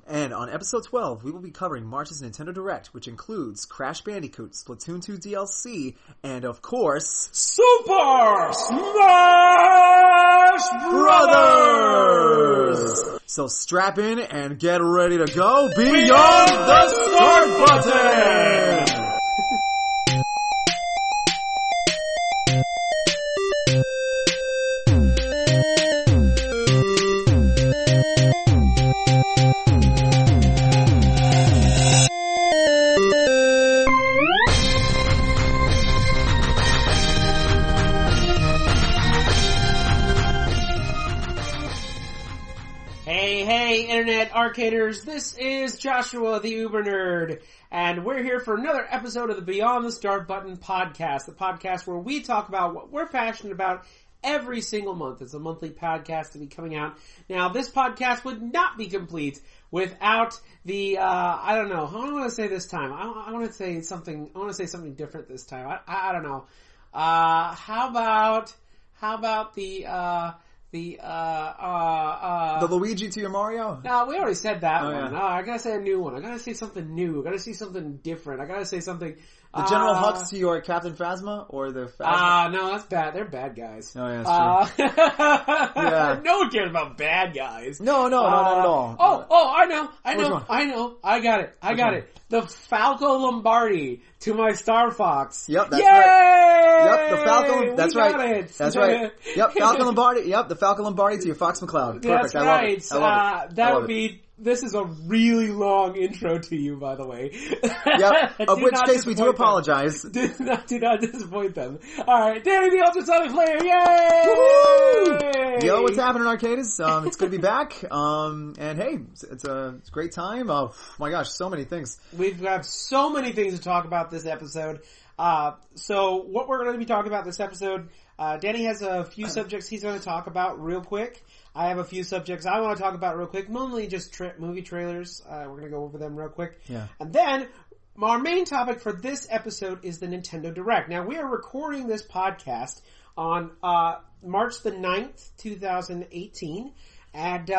And on episode 12, we will be covering March's Nintendo Direct, which includes Crash Bandicoot, Splatoon 2 DLC, and of course... Super Smash Brothers! So strap in and get ready to go beyond the start button! Internet Arcaders, this is Joshua the Ubernerd, and we're here for another episode of the Beyond the Start Button podcast, the podcast where we talk about what we're passionate about every single month. It's a monthly podcast to be coming out. Now, this podcast would not be complete without the, I don't know, how do I want to say this time? I want to say something different this time. I don't know. How about the Luigi to your Mario? No, we already said that one. Yeah. No, I gotta say a new one. I gotta say something new. I gotta say something different. I gotta say something... The General Hux to your Captain Phasma? Or the Phasma? No, that's bad. They're bad guys. Oh, yeah, that's true. Yeah. No one cares about bad guys. No, not at all. I know. I got it. The Falco Lombardi to my Star Fox. Yep, that's Yay! right. Yep, the Falco, that's we right. Got it. That's right. Yep, Falco Lombardi. Yep, the Falco Lombardi to your Fox McCloud. Perfect. That's I right. love it. That would be... This is a really long intro to you, by the way. Yep. Of which case we do apologize. Do not disappoint them. Alright, Danny the Ultrasonic Player, yay! Woo-hoo! Yo, what's happening, Arcaders? It's good to be back. And hey, it's a great time. Oh my gosh, so many things. We have so many things to talk about this episode. So what we're going to be talking about this episode, Danny has a few subjects he's going to talk about real quick. I have a few subjects I want to talk about real quick, mainly just movie trailers. We're going to go over them real quick. Yeah. And then, our main topic for this episode is the Nintendo Direct. Now, we are recording this podcast on March the 9th, 2018. And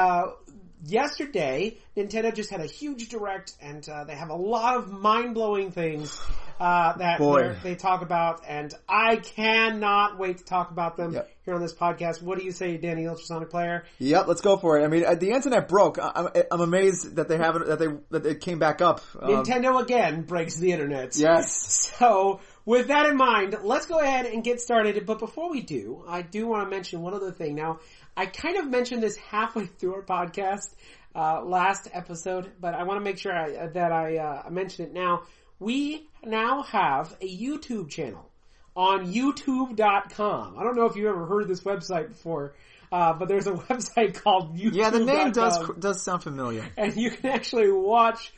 yesterday, Nintendo just had a huge Direct, and they have a lot of mind-blowing things that they talk about, and I cannot wait to talk about them here on this podcast. What do you say, Danny, Ultrasonic Player? Yep, let's go for it. I mean, the internet broke. I'm amazed that they haven't that it came back up. Nintendo again breaks the internet. Yes. So with that in mind, let's go ahead and get started. But before we do, I do want to mention one other thing. Now, I kind of mentioned this halfway through our podcast last episode, but I want to make sure that I mention it now. We now have a YouTube channel on YouTube.com. I don't know if you've ever heard of this website before, but there's a website called YouTube.com. Yeah, the name does sound familiar. And you can actually watch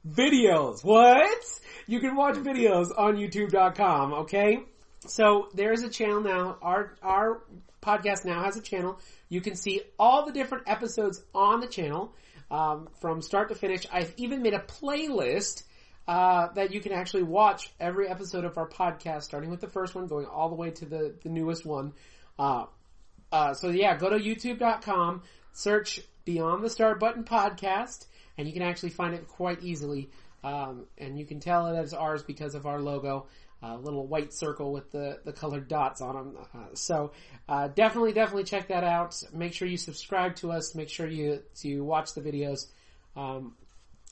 videos. What? You can watch videos on YouTube.com, okay? So there's a channel now. Our podcast now has a channel. You can see all the different episodes on the channel from start to finish. I've even made a playlist that you can actually watch every episode of our podcast, starting with the first one, going all the way to the newest one. So yeah, go to youtube.com, search Beyond the Start Button podcast, and you can actually find it quite easily. And you can tell it is ours because of our logo, a little white circle with the colored dots on them. So definitely check that out. Make sure you subscribe to us. Make sure you watch the videos.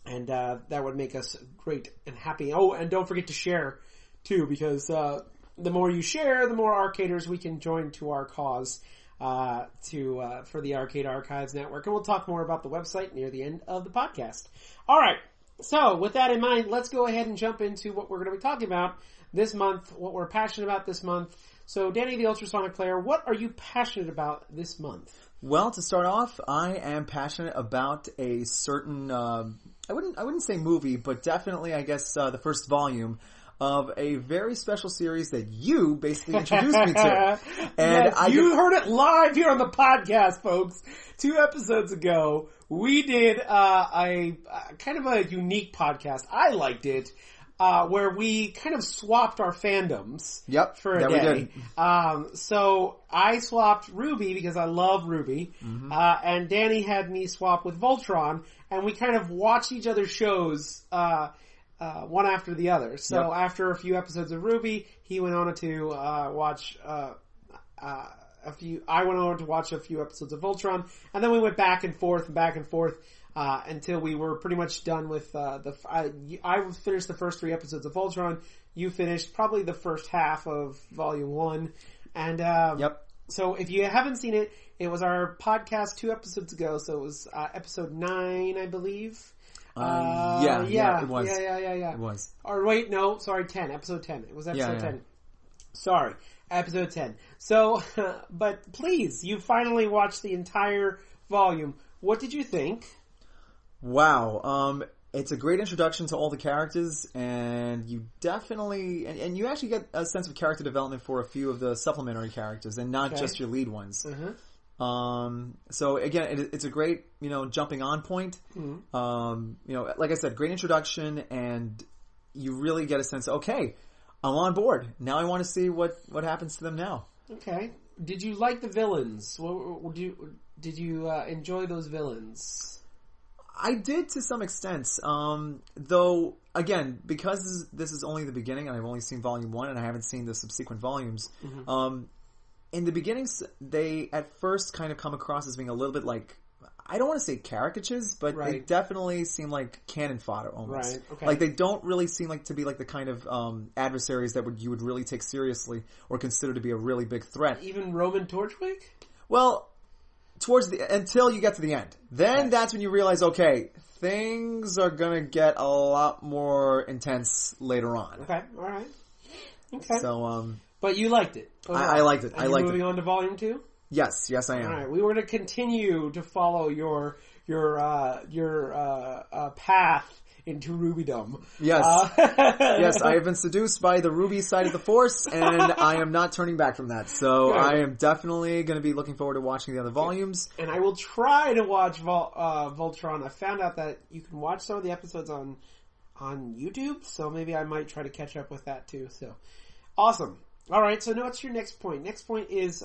And that would make us great and happy. Oh, and don't forget to share, too, because the more you share, the more arcaders we can join to our cause for the Arcade Archives Network. And we'll talk more about the website near the end of the podcast. All right. So, with that in mind, let's go ahead and jump into what we're going to be talking about this month, what we're passionate about this month. So, Danny the Ultrasonic Player, what are you passionate about this month? Well, to start off, I am passionate about a certain... I wouldn't say movie, but definitely, I guess, the first volume of a very special series that you basically introduced me to. And yes, you heard it live here on the podcast, folks. 2 episodes ago, we did a kind of a unique podcast. I liked it. Where we kind of swapped our fandoms for a day. We did. So I swapped Ruby because I love Ruby, and Danny had me swap with Voltron, and we kind of watched each other's shows, one after the other. So after a few episodes of RWBY, he went on to watch I went on to watch a few episodes of Voltron, and then we went back and forth until we were pretty much done with I finished the first 3 episodes of Voltron. You finished probably the first half of Volume 1, and so if you haven't seen it, it was our podcast 2 episodes ago. So it was episode 9, I believe. It was. Yeah. It was. Or wait, no, sorry, 10. Episode 10. It was episode 10. Sorry, episode 10. So, but please, you finally watched the entire volume. What did you think? Wow. It's a great introduction to all the characters, and you definitely, and you actually get a sense of character development for a few of the supplementary characters, and not just your lead ones. So again, it's a great, jumping on point. Like I said, great introduction, and you really get a sense, okay, I'm on board. Now I want to see what happens to them now. Okay. Did you like the villains? Did you enjoy those villains? I did to some extent. Though, again, because this is only the beginning, and I've only seen Volume 1, and I haven't seen the subsequent volumes, in the beginnings, they at first kind of come across as being a little bit like, I don't want to say caricatures, but they definitely seem like cannon fodder almost. Right. Okay. Like they don't really seem like to be like the kind of adversaries that you would really take seriously or consider to be a really big threat. Even Roman Torchwick? Well, until you get to the end. Then that's when you realize, okay, things are gonna get a lot more intense later on. Okay, alright. Okay. So, but you liked it. I liked it. And moving on to Volume 2? Yes, I am. Alright, we were to continue to follow your path into Rubydom. Yes. Yes, I have been seduced by the Ruby side of the Force, and I am not turning back from that. So I am definitely going to be looking forward to watching the other volumes. And I will try to watch Voltron. I found out that you can watch some of the episodes on YouTube, so maybe I might try to catch up with that too. So, awesome. Alright, so now what's your next point? Next point is,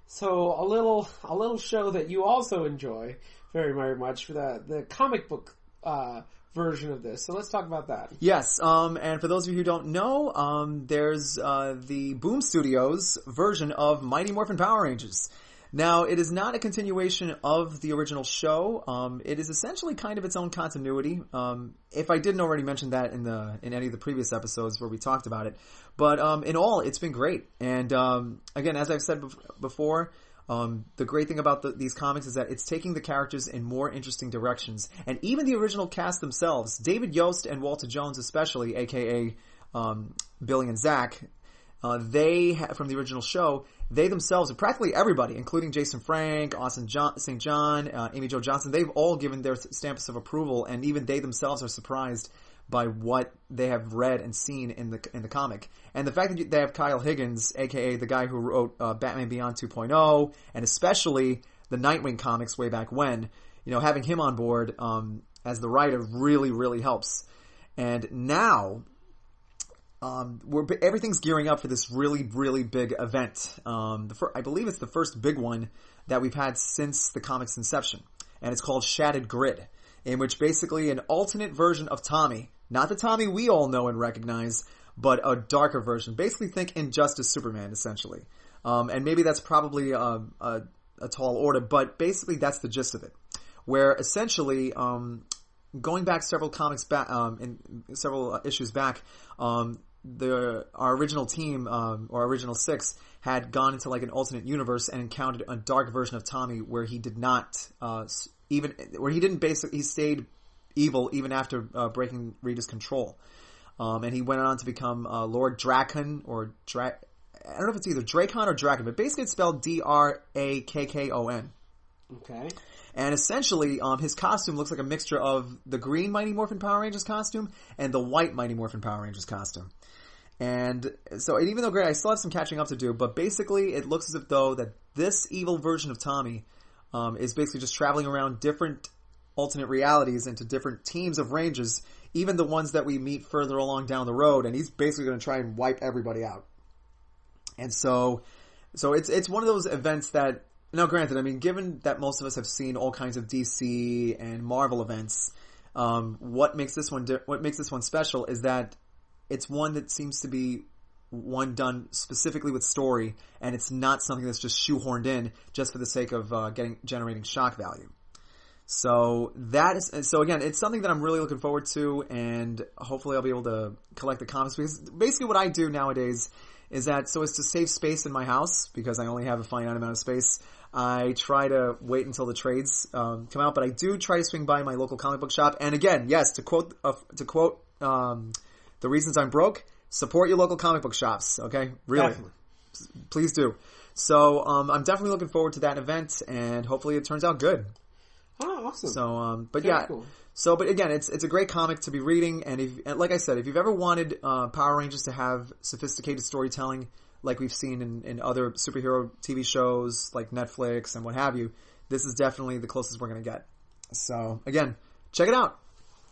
so a little show that you also enjoy very, very much, the comic book, version of this. So let's talk about that. Yes, and for those of you who don't know, there's the Boom Studios version of Mighty Morphin Power Rangers. Now, it is not a continuation of the original show. It is essentially kind of its own continuity. If I didn't already mention that in any of the previous episodes where we talked about it, but in all, it's been great. And again, as I've said before, the great thing about these comics is that it's taking the characters in more interesting directions. And even the original cast themselves, David Yost and Walter Jones especially, aka Billy and Zach, from the original show, they themselves, and practically everybody, including Jason Frank, Austin St. John, Amy Jo Johnson, they've all given their stamps of approval, and even they themselves are surprised by what they have read and seen in the comic. And the fact that they have Kyle Higgins, aka the guy who wrote Batman Beyond 2.0, and especially the Nightwing comics way back when, having him on board as the writer really, really helps. And now, everything's gearing up for this really, really big event. I believe it's the first big one that we've had since the comic's inception. And it's called Shattered Grid, in which basically an alternate version of Tommy, not the Tommy we all know and recognize, but a darker version. Basically think Injustice Superman, essentially. And maybe that's probably a tall order, but basically that's the gist of it. Where essentially, going back several comics back, in several issues back, our original team, or original 6, had gone into like an alternate universe and encountered a dark version of Tommy where he did not, he stayed evil even after breaking Rita's control. And he went on to become Lord Drakon, I don't know if it's either Drakon or Drakon, but basically it's spelled Drakkon. Okay. And essentially, his costume looks like a mixture of the green Mighty Morphin Power Rangers costume and the white Mighty Morphin Power Rangers costume. And so, even though great, I still have some catching up to do, but basically it looks as if though that this evil version of Tommy is basically just traveling around different alternate realities into different teams of Rangers, even the ones that we meet further along down the road, and he's basically going to try and wipe everybody out. And so it's one of those events that Now, granted, I mean, given that most of us have seen all kinds of DC and Marvel events, what makes this one special is that it's one that seems to be one done specifically with story, and it's not something that's just shoehorned in just for the sake of generating shock value. So again, it's something that I'm really looking forward to, and hopefully I'll be able to collect the comics, because basically what I do nowadays is that, so as to save space in my house, because I only have a finite amount of space, I try to wait until the trades come out, but I do try to swing by my local comic book shop. And again, yes, to quote the reasons I'm broke, support your local comic book shops, okay? Really. Definitely. Please do. So I'm definitely looking forward to that event, and hopefully it turns out good. Oh, awesome. So, but Very yeah. cool. So, but again, it's a great comic to be reading, and like I said, if you've ever wanted Power Rangers to have sophisticated storytelling, like we've seen in other superhero TV shows like Netflix and what have you, this is definitely the closest we're going to get. So, again, check it out.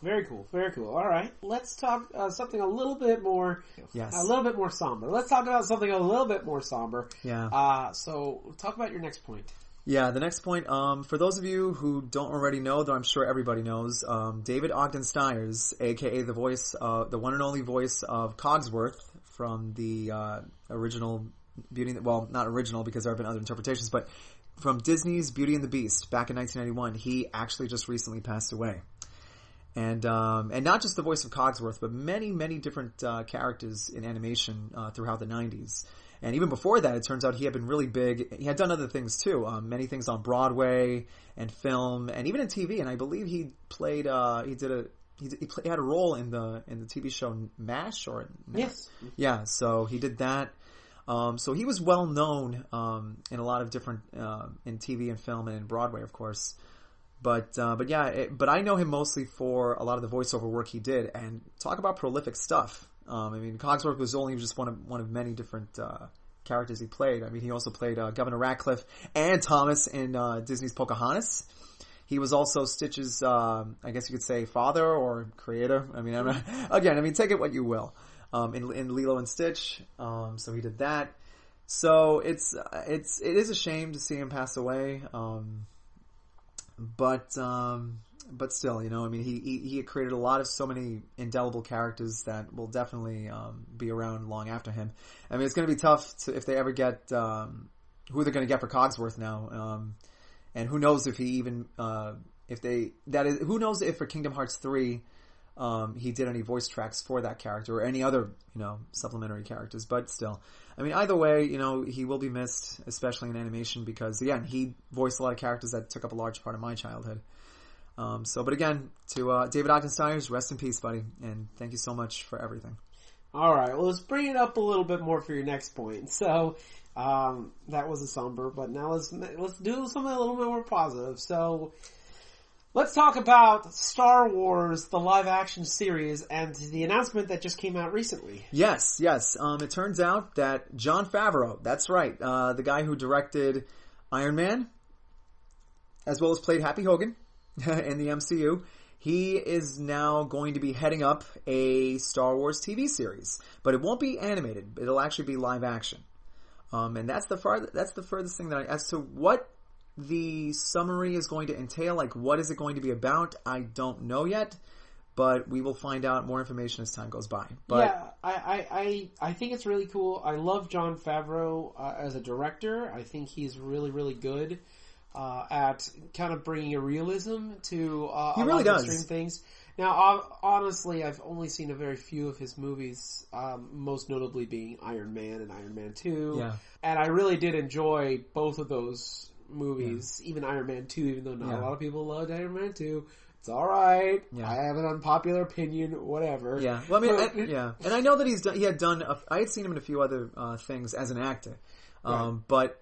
Very cool. Very cool. All right. Let's talk something a little bit more, a little bit more somber. Let's talk about something a little bit more somber. Yeah. So talk about your next point. Yeah, the next point, for those of you who don't already know, though I'm sure everybody knows, David Ogden Stiers, aka the one and only voice of Cogsworth from the original well, not original because there have been other interpretations, but from Disney's Beauty and the Beast back in 1991, he actually just recently passed away. And not just the voice of Cogsworth, but many, many different characters in animation throughout the 90s. And even before that, it turns out he had been really big. He had done other things too, many things on Broadway and film, and even in TV. And I believe he played. He had a role in the TV show MASH, or yes, yeah. So he did that. So he was well known in a lot of different in TV and film and in Broadway, of course. But I know him mostly for a lot of the voiceover work he did, and talk about prolific stuff. I mean, Cogsworth was only just one of many different characters he played. I mean, he also played Governor Ratcliffe and Thomas in Disney's Pocahontas. He was also Stitch's, I guess you could say, father or creator. I mean, take it what you will. In Lilo and Stitch, so he did that. So it is a shame to see him pass away. But still, you know, I mean, he had created so many indelible characters that will definitely be around long after him. I mean, it's going to be tough if they ever get who they're going to get for Cogsworth now, and who knows if he even who knows if for Kingdom Hearts 3 he did any voice tracks for that character or any other, you know, supplementary characters. But still, I mean, either way, you know, he will be missed, especially in animation, because again, he voiced a lot of characters that took up a large part of my childhood. But again, to David Ogden Stiers, rest in peace, buddy, and thank you so much for everything. All right, well, let's bring it up a little bit more for your next point. So that was a somber, but now let's do something a little bit more positive. So let's talk about Star Wars, the live-action series, and the announcement that just came out recently. Yes. It turns out that Jon Favreau, that's right, the guy who directed Iron Man, as well as played Happy Hogan in the MCU, he is now going to be heading up a Star Wars TV series. But it won't be animated. It'll actually be live-action. And that's the furthest thing as to what the summary is going to entail, like what is it going to be about, I don't know yet, but we will find out more information as time goes by. But yeah, I think it's really cool. I love Jon Favreau as a director. I think he's really, really good at kind of bringing a realism to he really does. extreme things. Now, honestly, I've only seen a very few of his movies, most notably being Iron Man and Iron Man 2. Yeah. And I really did enjoy both of those movies, even Iron Man 2, even though not a lot of people loved Iron Man 2. It's alright. Yeah. I have an unpopular opinion, whatever. Yeah. Well, I mean, and I know that I had seen him in a few other things as an actor. But,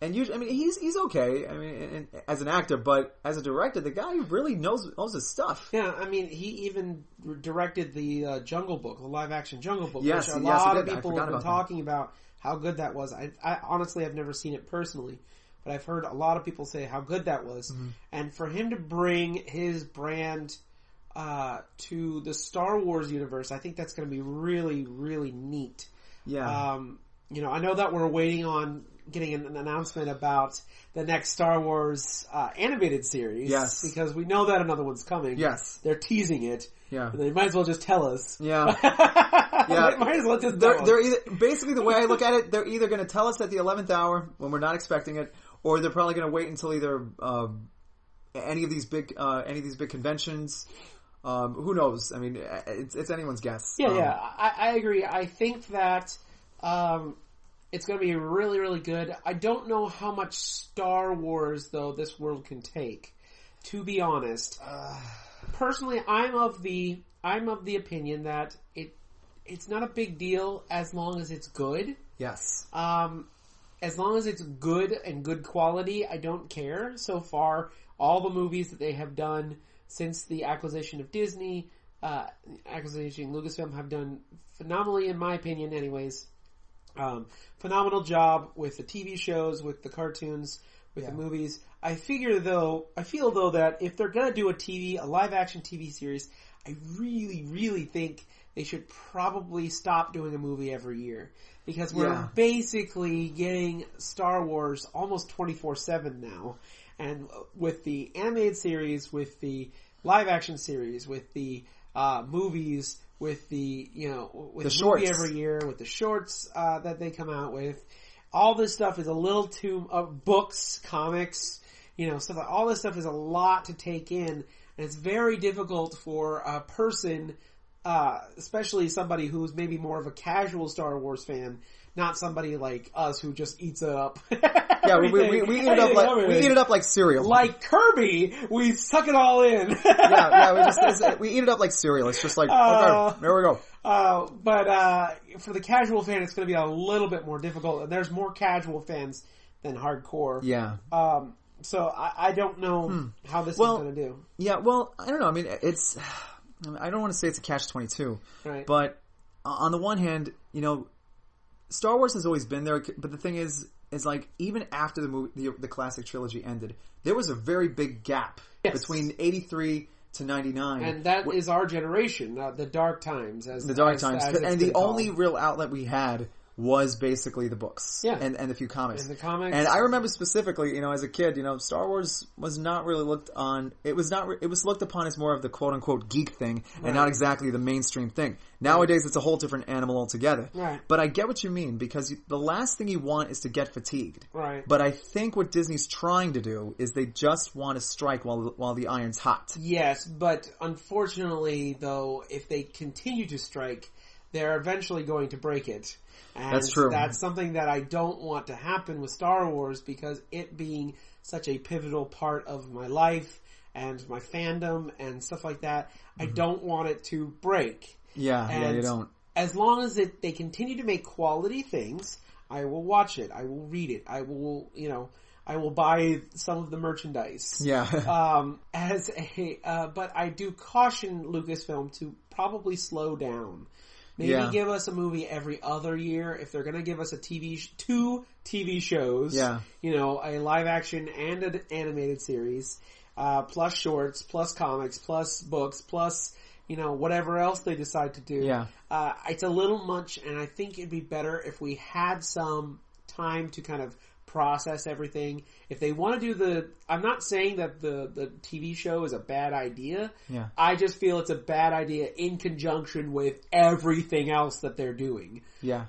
and usually, I mean, he's okay, I mean, as an actor, but as a director, the guy really knows his stuff. Yeah, I mean, he even directed the Jungle Book, the live-action Jungle Book, which a lot of people have been talking about how good that was. I honestly have never seen it personally, but I've heard a lot of people say how good that was. Mm-hmm. And for him to bring his brand to the Star Wars universe, I think that's going to be really, really neat. Yeah. You know, I know that we're waiting on getting an announcement about the next Star Wars animated series. Yes. Because we know that another one's coming. Yes. They're teasing it. Yeah. And they might as well just tell us. Yeah. Yeah. They might as well just tell us. They're either, basically, the way I look at it, they're either going to tell us at the 11th hour when we're not expecting it, or they're probably going to wait until either any of these big conventions. Who knows? I mean, it's anyone's guess. Yeah, I agree. I think that it's going to be really, really good. I don't know how much Star Wars, though, this world can take. To be honest, personally, I'm of the opinion that it's not a big deal as long as it's good. Yes. As long as it's good and good quality, I don't care. So far, all the movies that they have done since the acquisition of Disney, acquisition Lucasfilm, have done phenomenally, in my opinion, anyways. Phenomenal job with the TV shows, with the cartoons, with the movies. I feel though that if they're gonna do a live action TV series, I really, really think they should probably stop doing a movie every year. Because we're basically getting Star Wars almost 24/7 now. And with the animated series, with the live action series, with the movies, with the with the movie every year, with the shorts that they come out with, all this stuff is a little too books, comics, stuff. All this stuff is a lot to take in, and it's very difficult for a person, especially somebody who's maybe more of a casual Star Wars fan. Not somebody like us who just eats it up. Yeah, we eat it up like cereal. Like Kirby, we suck it all in. we eat it up like cereal. It's just like, okay, there we go. But for the casual fan, it's going to be a little bit more difficult, and there's more casual fans than hardcore. Yeah. So I don't know how this is going to do. Yeah, well, I don't know. I mean, I don't want to say it's a catch-22, right? But on the one hand, Star Wars has always been there, but the thing is like even after the movie, the classic trilogy ended, there was a very big gap between 83 to 99, and that is our generation, the dark times, and the only real outlet we had was basically the books and the few comics. And the comics. And I remember specifically, as a kid, Star Wars was not really looked on. It was looked upon as more of the quote unquote geek thing and not exactly the mainstream thing. Nowadays, it's a whole different animal altogether. Right. But I get what you mean, because the last thing you want is to get fatigued. Right. But I think what Disney's trying to do is they just want to strike while the iron's hot. Yes, but unfortunately, though, if they continue to strike, they're eventually going to break it. And that's true. That's something that I don't want to happen with Star Wars, because it being such a pivotal part of my life and my fandom and stuff like that, I don't want it to break. Yeah, you don't. As long as they continue to make quality things, I will watch it. I will read it. I will, I will buy some of the merchandise. Yeah. But I do caution Lucasfilm to probably slow down. Maybe give us a movie every other year. If they're going to give us two TV shows, a live action and an animated series, plus shorts, plus comics, plus books, plus, whatever else they decide to do. Yeah. It's a little much, and I think it'd be better if we had some time to kind of process everything. If they want to do I'm not saying that the TV show is a bad idea. Yeah. I just feel it's a bad idea in conjunction with everything else that they're doing. Yeah.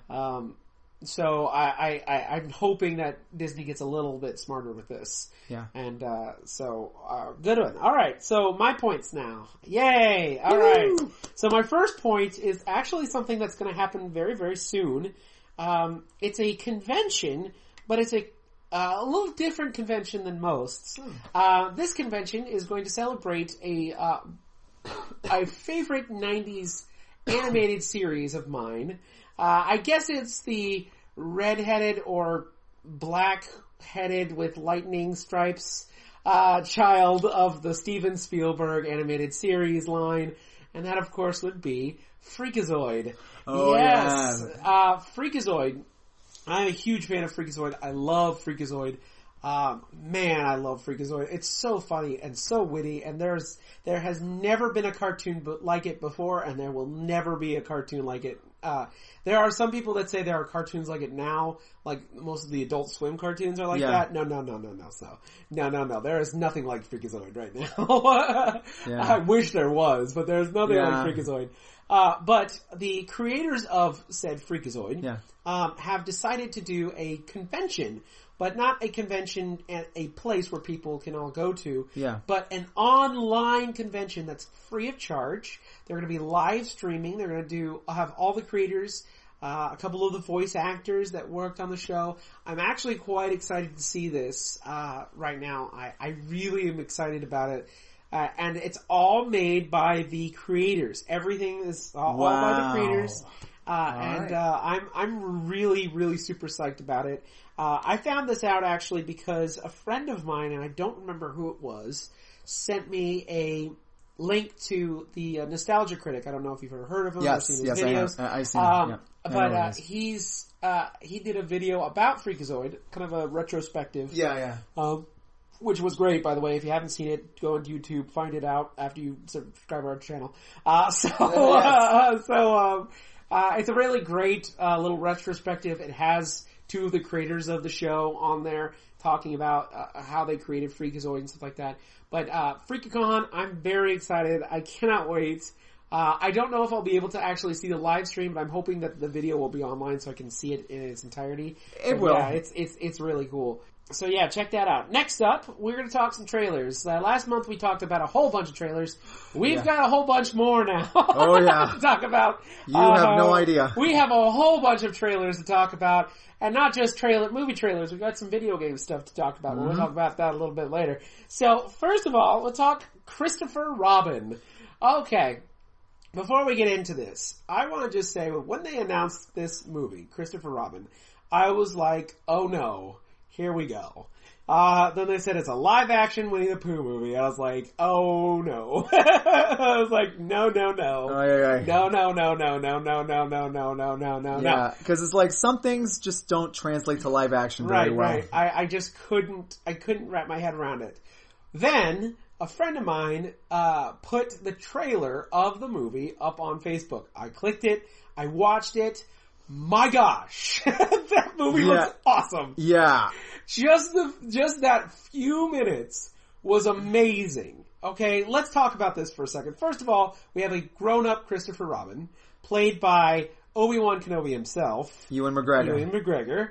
So I'm hoping that Disney gets a little bit smarter with this. Yeah. And good one. All right. So my points now. Yay! All right. So my first point is actually something that's going to happen very, very soon. It's a convention, but it's a little different convention than most. This convention is going to celebrate a favorite 90s animated series of mine. I guess it's the red-headed or black-headed with lightning stripes child of the Steven Spielberg animated series line, and that, of course, would be Freakazoid. Oh, yes. Freakazoid. I'm a huge fan of Freakazoid. I love Freakazoid. Man, I love Freakazoid. It's so funny and so witty, and there has never been a cartoon like it before, and there will never be a cartoon like it. There are some people that say there are cartoons like it now, like most of the Adult Swim cartoons are like that. No. There is nothing like Freakazoid right now. I wish there was, but there's nothing like Freakazoid. But the creators of said Freakazoid have decided to do a convention, but not a convention at a place where people can all go to, but an online convention that's free of charge. They're going to be live streaming. They're going to have all the creators, a couple of the voice actors that worked on the show. I'm actually quite excited to see this right now. I really am excited about it. And it's all made by the creators. Everything is all by the creators. I'm really, really super psyched about it. I found this out actually because a friend of mine, and I don't remember who it was, sent me a link to the Nostalgia Critic. I don't know if you've ever heard of him or seen his videos. I've seen him. But he did a video about Freakazoid, kind of a retrospective. Which was great, by the way. If you haven't seen it, go on YouTube, find it out after you subscribe to our channel. It's a really great little retrospective. It has two of the creators of the show on there talking about how they created Freakazoid and stuff like that. But Freakacon, I'm very excited. I cannot wait. I don't know if I'll be able to actually see the live stream, but I'm hoping that the video will be online so I can see it in its entirety. It will. Yeah, it's really cool. So yeah, check that out. Next up, we're going to talk some trailers. Last month we talked about a whole bunch of trailers. We've got a whole bunch more now. Oh yeah. to talk about. You have no idea. We have a whole bunch of trailers to talk about. And not just movie trailers. We've got some video game stuff to talk about. We'll talk about that a little bit later. So, first of all, we'll talk Christopher Robin. Okay. Before we get into this, I want to just say, when they announced this movie, Christopher Robin, I was like, oh no. Here we go. Then they said it's a live-action Winnie the Pooh movie. I was like, oh no. I was like, no. No. Yeah, because it's like some things just don't translate to live-action very well. Right. I just couldn't wrap my head around it. Then, a friend of mine put the trailer of the movie up on Facebook. I clicked it. I watched it. My gosh, that movie was awesome. Yeah. Just that few minutes was amazing. Okay, let's talk about this for a second. First of all, we have a grown-up Christopher Robin, played by Obi-Wan Kenobi himself. Ewan McGregor.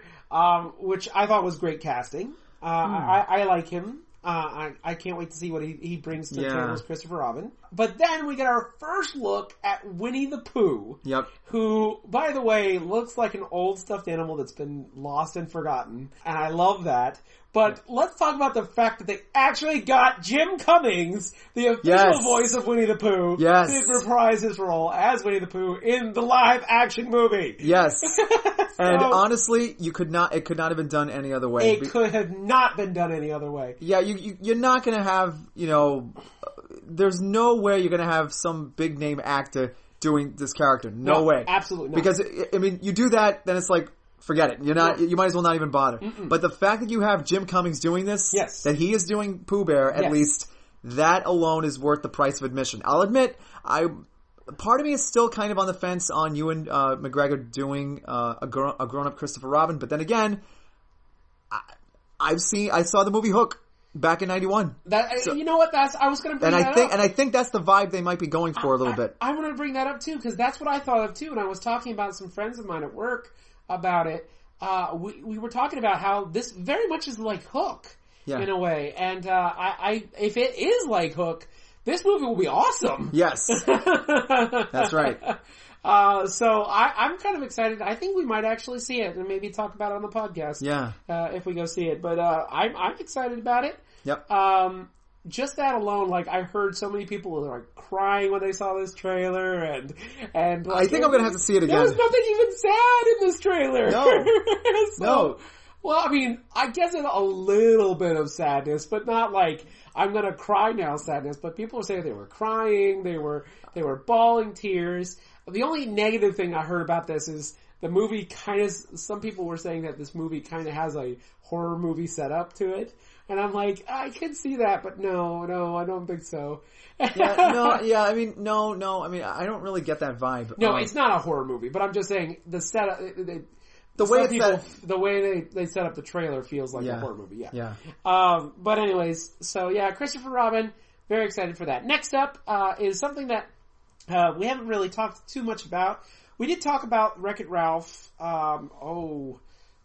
Which I thought was great casting. I like him. I can't wait to see what he brings to the table as Christopher Robin. But then we get our first look at Winnie the Pooh. Yep. Who, by the way, looks like an old stuffed animal that's been lost and forgotten. And I love that. But let's talk about the fact that they actually got Jim Cummings, the official voice of Winnie the Pooh, to reprise his role as Winnie the Pooh in the live action movie. Yes. And honestly, it could not have been done any other way. It could have not been done any other way. Yeah, you're not going to have, there's no way you're going to have some big name actor doing this character. No way. Absolutely not. Because, you do that, then it's like, forget it. You might as well not even bother. But the fact that you have Jim Cummings doing this, that he is doing Pooh Bear, at least, that alone is worth the price of admission. I'll admit, part of me is still kind of on the fence on Ewan McGregor doing a grown-up Christopher Robin, but then again, I saw the movie Hook back in '91. You know what? I was going to bring that up. And I think that's the vibe they might be going for a little bit. I want to bring that up too, because that's what I thought of too, and I was talking about some friends of mine at work about it. We were talking about how this very much is like Hook in a way, and if it is like Hook, this movie will be awesome. Yes, that's right. So I'm kind of excited. I think we might actually see it and maybe talk about it on the podcast. Yeah, if we go see it. But I'm excited about it. Yep. Just that alone, like, I heard so many people were like crying when they saw this trailer, and like, I think I'm gonna have to see it again. There was nothing even sad in this trailer. No, no. Well, I mean, I guess there's a little bit of sadness, but not like I'm gonna cry now sadness. But people were saying they were crying, they were bawling tears. The only negative thing I heard about this is the movie kind of, some people were saying that this movie kind of has a horror movie setup to it. And I'm like, I can see that, but no, I don't think so. I don't really get that vibe. No, it's not a horror movie, but I'm just saying the setup, the way they set up the trailer feels like a horror movie, Yeah. But anyways, so yeah, Christopher Robin, very excited for that. Next up, is something that, we haven't really talked too much about. We did talk about Wreck-It Ralph,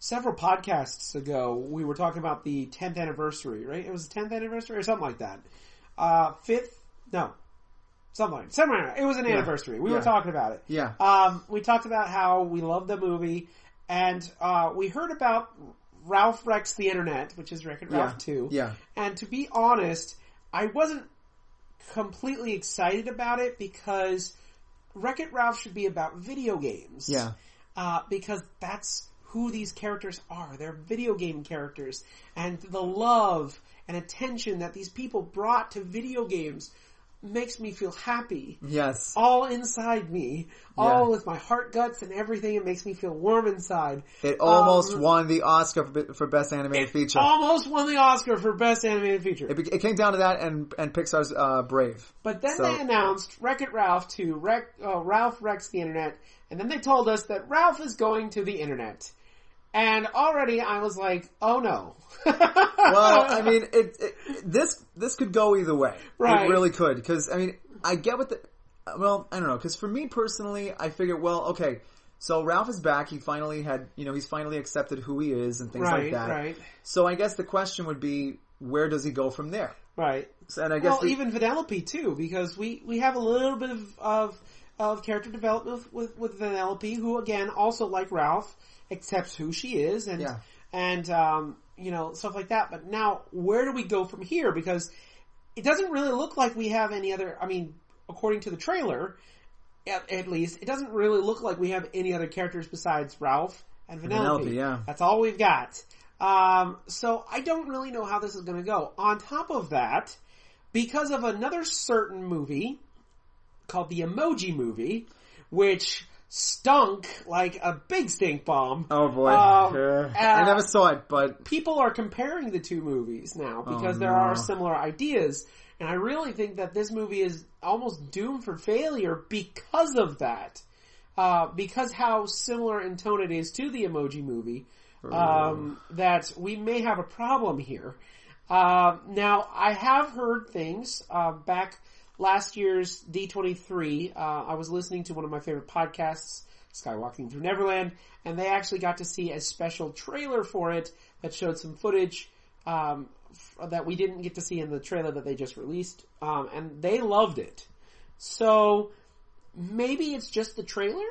several podcasts ago. We were talking about the 10th anniversary, right? It was the 10th anniversary or something like that. Somewhere. It was an anniversary. We were talking about it. Yeah. We talked about how we love the movie, and we heard about Ralph Wrecks the Internet, which is Wreck-It Ralph 2. Yeah. And to be honest, I wasn't completely excited about it because Wreck-It Ralph should be about video games. Yeah. Because that's who these characters are. They're video game characters. And the love and attention that these people brought to video games makes me feel happy. Yes. All inside me. All with my heart, guts, and everything. It makes me feel warm inside. It almost won the Oscar for Best Animated Feature. Almost won the Oscar for Best Animated Feature. It came down to that and Pixar's Brave. But then they announced Wreck-It Ralph 2, Ralph Wrecks the Internet, and then they told us that Ralph is going to the Internet. And already I was like, oh no. Well, I mean, this could go either way. Right. It really could. Because, I mean, I get what I don't know. Because for me personally, I figured, well, okay, so Ralph is back. He finally he's finally accepted who he is and things like that. Right. So I guess the question would be, where does he go from there? Right. So, and I guess even Vanellope too, because we have a little bit of character development with Vanellope, who again, also like Ralph, accepts who she is and stuff like that. But now, where do we go from here? Because it doesn't really look like we have any other, I mean, according to the trailer, at least, it doesn't really look like we have any other characters besides Ralph and Vanellope. Yeah. That's all we've got. So I don't really know how this is going to go. On top of that, because of another certain movie called the Emoji Movie, which stunk like a big stink bomb. Oh boy. I never saw it, but people are comparing the two movies now because there are similar ideas. And I really think that this movie is almost doomed for failure because of that. Because how similar in tone it is to the Emoji Movie, that we may have a problem here. Now, I have heard things, back last year's D23, I was listening to one of my favorite podcasts, Skywalking Through Neverland, and they actually got to see a special trailer for it that showed some footage, that we didn't get to see in the trailer that they just released, and they loved it. So, maybe it's just the trailer?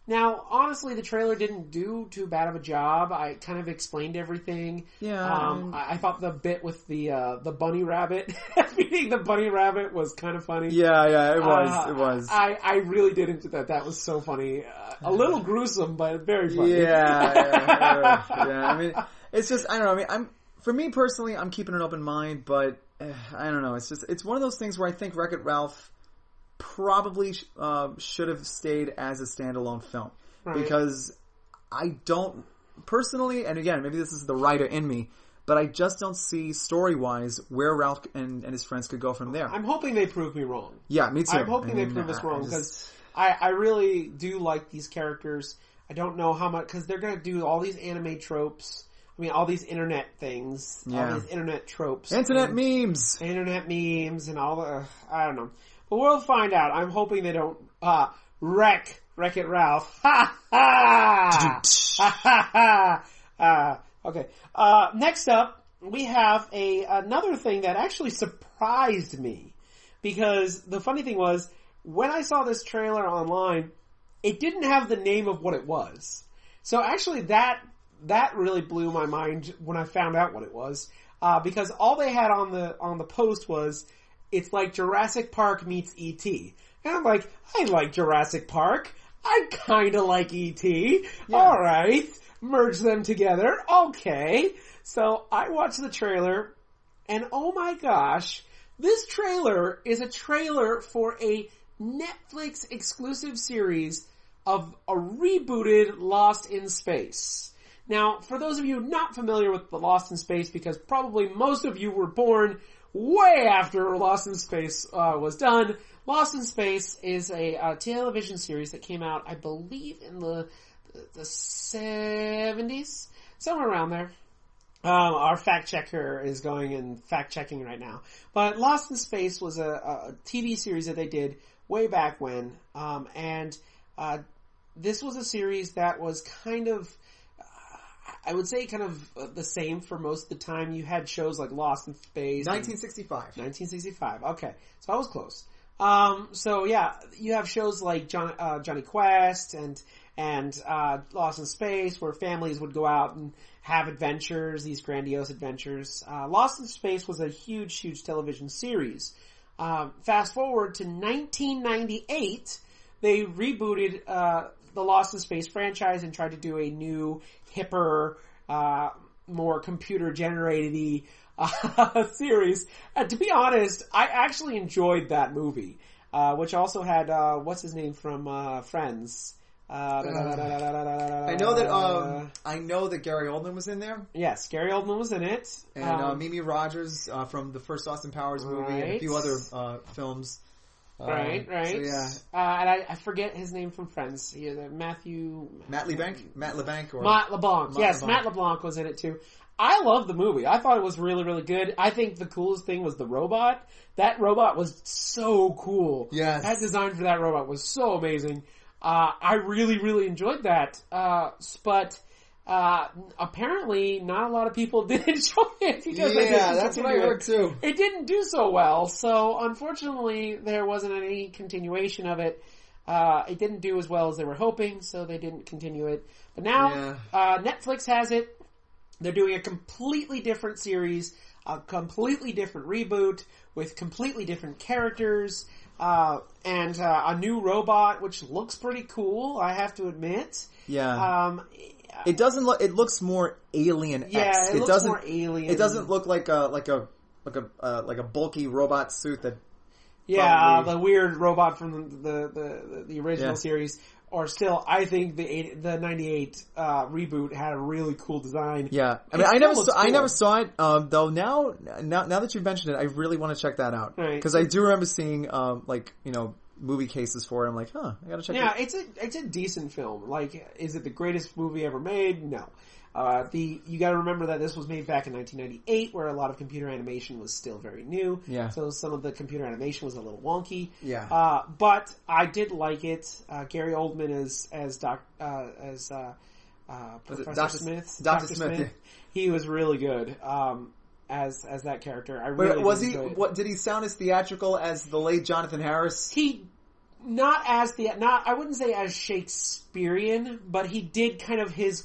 Now, honestly, the trailer didn't do too bad of a job. I kind of explained everything. Yeah. I thought the bit with the bunny rabbit, beating the bunny rabbit was kind of funny. Yeah, it was. I really did enjoy that. That was so funny. A little gruesome, but very funny. Yeah. I mean, it's just, I don't know. I mean, for me personally, I'm keeping an open mind, but I don't know. It's one of those things where I think Wreck-It Ralph probably should have stayed as a standalone film. Right. Because I don't, personally, and again, maybe this is the writer in me, but I just don't see, story-wise, where Ralph and his friends could go from there. I'm hoping they prove me wrong. Yeah, me too. I'm hoping they prove us wrong, because I really do like these characters. I don't know how much, because they're going to do all these anime tropes. I mean, all these internet things. Yeah. All these internet tropes. Internet memes and all the, I don't know. But we'll find out. I'm hoping they don't Wreck-It Ralph. Ha ha! Ha ha! Okay. Next up, we have another thing that actually surprised me. Because the funny thing was, when I saw this trailer online, it didn't have the name of what it was. So actually that really blew my mind when I found out what it was. Because all they had on the post was, it's like Jurassic Park meets E.T. And I'm like, I like Jurassic Park. I kinda like E.T. Yeah. Alright. Merge them together. Okay. So I watched the trailer, and oh my gosh, this trailer is a trailer for a Netflix exclusive series of a rebooted Lost in Space. Now, for those of you not familiar with the Lost in Space, because probably most of you were born way after Lost in Space was done, Lost in Space is a television series that came out, I believe, in the 70s, somewhere around there. Our fact checker is going and fact checking right now. But Lost in Space was a TV series that they did way back when, and this was a series that was kind of, I would say kind of the same for most of the time. You had shows like Lost in Space. 1965. 1965. Okay. So I was close. So yeah, you have shows like Johnny Quest and Lost in Space, where families would go out and have adventures, these grandiose adventures. Lost in Space was a huge, huge television series. Fast forward to 1998, they rebooted the Lost in Space franchise and tried to do a new, hipper, more computer-generated series. To be honest, I actually enjoyed that movie, which also had, what's his name from Friends? I know that Gary Oldman was in there. Yes, Gary Oldman was in it. And Mimi Rogers from the first Austin Powers movie and a few other films. Right. So yeah. And I forget his name from Friends. Matt LeBlanc? Matt LeBlanc. Yes, Matt LeBlanc was in it too. I love the movie. I thought it was really, really good. I think the coolest thing was the robot. That robot was so cool. Yes. That design for that robot was so amazing. I really, really enjoyed that. But apparently not a lot of people did enjoy it because that's what I heard too. It didn't do so well, so unfortunately there wasn't any continuation of it. It didn't do as well as they were hoping, so they didn't continue it. But now Netflix has it. They're doing a completely different series, a completely different reboot with completely different characters. And a new robot, which looks pretty cool, I have to admit. Yeah. It doesn't look. It looks more Alien-esque. Yeah, it looks more alien. It doesn't look like a bulky robot suit that. Yeah, probably, the weird robot from the original series. Or still, I think the 98 reboot had a really cool design. Yeah, I mean, I never saw it. Though now that you've mentioned it, I really want to check that out. Right. Because I do remember seeing movie cases for it. I'm like, I gotta check it out. Yeah, it's a decent film. Like, is it the greatest movie ever made? No. You gotta remember that this was made back in 1998, where a lot of computer animation was still very new. Yeah. So some of the computer animation was a little wonky. Yeah. But I did like it. Gary Oldman as Professor Smith. Dr. Smith. Yeah. He was really good. As that character, I really was he? enjoyed it. What did he sound as theatrical as the late Jonathan Harris? I wouldn't say as Shakespearean, but he did his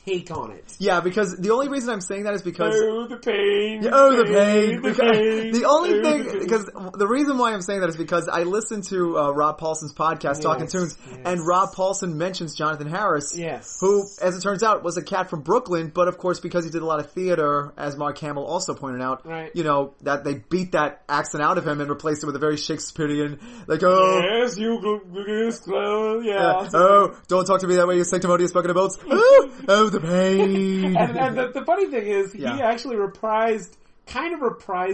take on it. Yeah, because the only reason I'm saying that is because the pain. The pain. The only thing, because the reason why I'm saying that is because I listened to Rob Paulson's podcast, Talking Tunes, and Rob Paulson mentions Jonathan Harris, who, as it turns out, was a cat from Brooklyn, but of course because he did a lot of theater, as Mark Hamill also pointed out, that they beat that accent out of him and replaced it with a very Shakespearean, yes, you don't talk to me that way, you sanctimonious bucket of boats. The pain. And the funny thing is, he actually reprised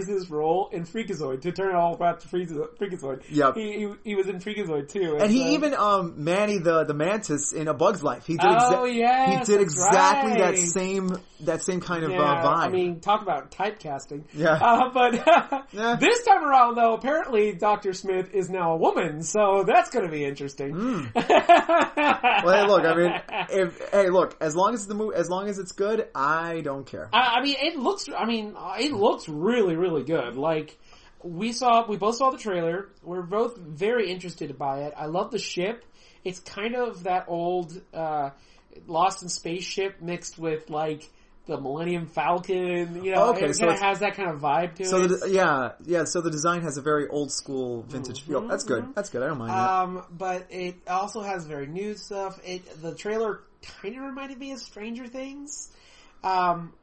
his role in Freakazoid to turn it all back to Freakazoid. Yep. He was in Freakazoid too. And he even, Manny the Mantis in A Bug's Life. He did exactly that same kind of vibe. I mean, talk about typecasting. Yeah. But this time around though, apparently Dr. Smith is now a woman, so that's gonna be interesting. Well, hey, look, I mean, as long as it's good, I don't care. It looks really, really good. Like, we both saw the trailer. We're both very interested by it. I love the ship. It's kind of that old, Lost in Space ship mixed with, like, the Millennium Falcon, it kind of has that kind of vibe to it. So the design has a very old school vintage feel. That's good. I don't mind that. But it also has very new stuff. The trailer kind of reminded me of Stranger Things.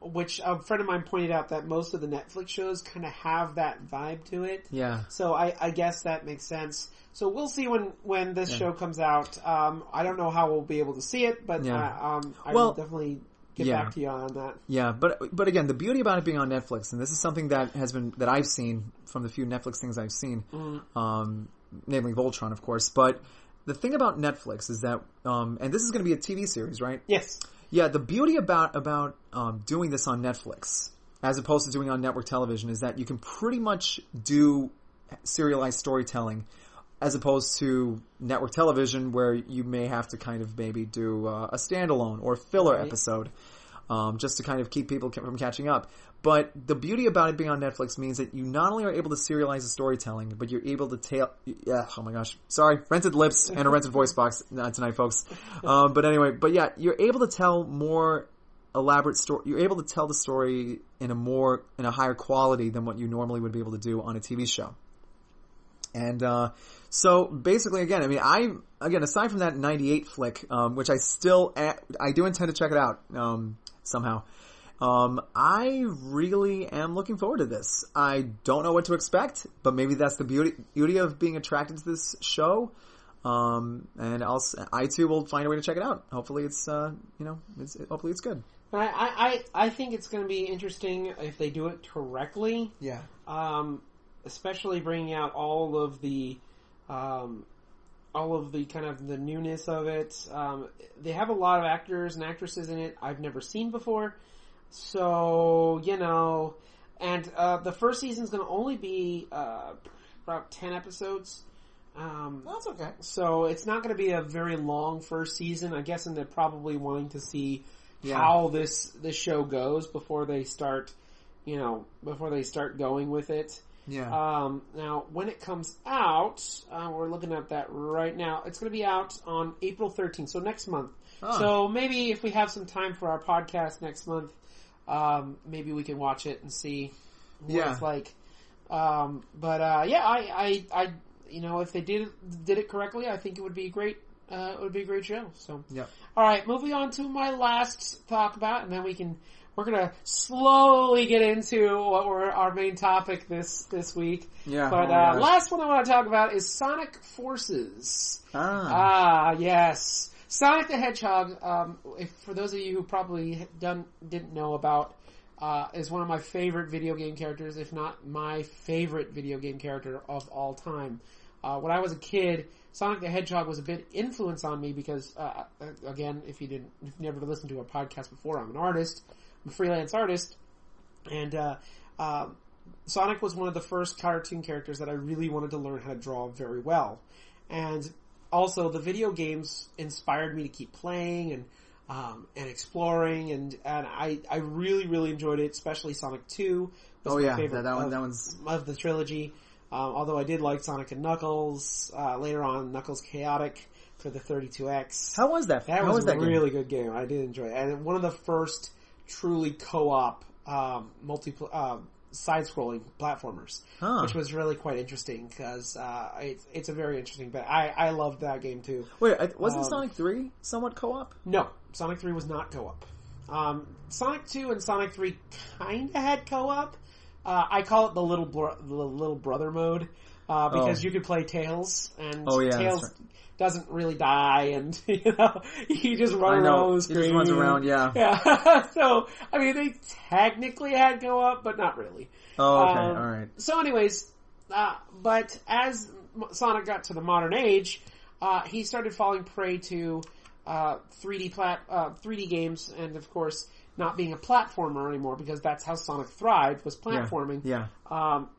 which a friend of mine pointed out that most of the Netflix shows kind of have that vibe to it. Yeah. So I guess that makes sense. So we'll see when this show comes out. I don't know how we'll be able to see it, but I will definitely get back to you on that. Yeah, but again, the beauty about it being on Netflix, and this is something that I've seen from the few Netflix things I've seen, namely Voltron, of course. But the thing about Netflix is that, and this is going to be a TV series, right? Yes. Yeah, the beauty about doing this on Netflix, as opposed to doing it on network television, is that you can pretty much do serialized storytelling, as opposed to network television, where you may have to kind of maybe do a standalone or filler episode, just to kind of keep people from catching up. But the beauty about it being on Netflix means that you not only are able to serialize the storytelling, but you're able to tell... Yeah, oh my gosh. Sorry, rented lips and a rented voice box tonight, folks. But anyway, you're able to tell more elaborate story. You're able to tell the story in a higher quality than what you normally would be able to do on a TV show. And so basically, again, aside from that 98 flick, which I do intend to check it out somehow. I really am looking forward to this. I don't know what to expect, but maybe that's the beauty of being attracted to this show. And I too will find a way to check it out. Hopefully hopefully it's good. I think it's going to be interesting if they do it correctly. Yeah. Especially bringing out all of the kind of the newness of it. They have a lot of actors and actresses in it I've never seen before. So, and the first season's going to only be about 10 episodes. That's okay. So it's not going to be a very long first season. I guess, and they're probably wanting to see how this show goes before they start going with it. Yeah. Now, when it comes out, we're looking at that right now. It's going to be out on April 13th, so next month. Oh. So maybe if we have some time for our podcast next month, maybe we can watch it and see what it's like. If they did it correctly, I think it would be great. It would be a great show. So, all right, moving on to my last talk about, and then we're gonna slowly get into what our main topic this week. Yeah. But last one I want to talk about is Sonic Forces. Yes. Sonic the Hedgehog, for those of you who probably didn't know about, is one of my favorite video game characters, if not my favorite video game character of all time. When I was a kid, Sonic the Hedgehog was a bit influence on me because, again, if you've never listened to a podcast before, I'm an artist. I'm a freelance artist. And Sonic was one of the first cartoon characters that I really wanted to learn how to draw very well. And also, the video games inspired me to keep playing and exploring, and I really, really enjoyed it, especially Sonic 2. Was my favorite that one's of the trilogy. Although I did like Sonic and Knuckles. Later on, Knuckles Chaotic for the 32X. How was that? That was a really good game. I did enjoy it. And one of the first truly co-op side-scrolling platformers, which was really quite interesting because it's a very interesting. But I loved that game too. Wait, wasn't Sonic 3 somewhat co-op? No, Sonic 3 was not co-op. Sonic 2 and Sonic 3 kind of had co-op. I call it the little brother mode because you could play Tails, and Tails doesn't really die, and he just runs around the screen. He just runs around, yeah. So they technically had co-op, but not really. Oh, okay, all right. So, anyways, but as Sonic got to the modern age, he started falling prey to 3D games, and of course, not being a platformer anymore, because that's how Sonic thrived, was platforming. Yeah.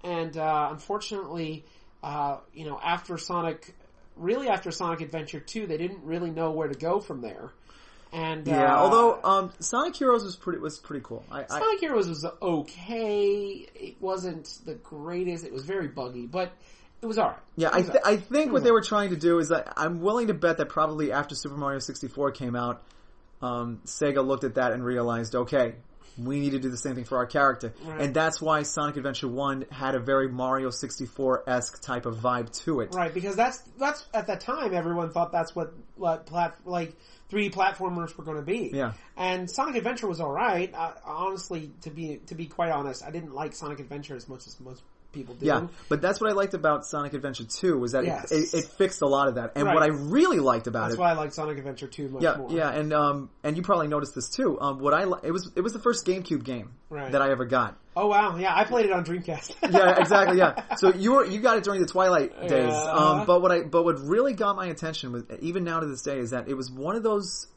Unfortunately, after Sonic Adventure 2, they didn't really know where to go from there. And although Sonic Heroes was pretty cool. Sonic Heroes was okay. It wasn't the greatest. It was very buggy, but it was alright. Yeah, I think what they were trying to do is that I'm willing to bet that probably after Super Mario 64 came out, Sega looked at that and realized, okay, we need to do the same thing for our character. Right. And that's why Sonic Adventure 1 had a very Mario 64-esque type of vibe to it. Right, because that's at that time everyone thought that's what 3D platformers were going to be. Yeah. And Sonic Adventure was alright. Honestly, to be quite honest, I didn't like Sonic Adventure as much as most people do. Yeah, but that's what I liked about Sonic Adventure 2 was that Yes. it fixed a lot of that. And Right. what I really liked about That's it... why I like Sonic Adventure 2 much more. Yeah, and you probably noticed this too. It was the first GameCube game Right. that I ever got. Oh wow, yeah, I played it on Dreamcast. Yeah, exactly. Yeah, so you got it during the Twilight days. Yeah. But what really got my attention was, even now to this day, is that it was one of those.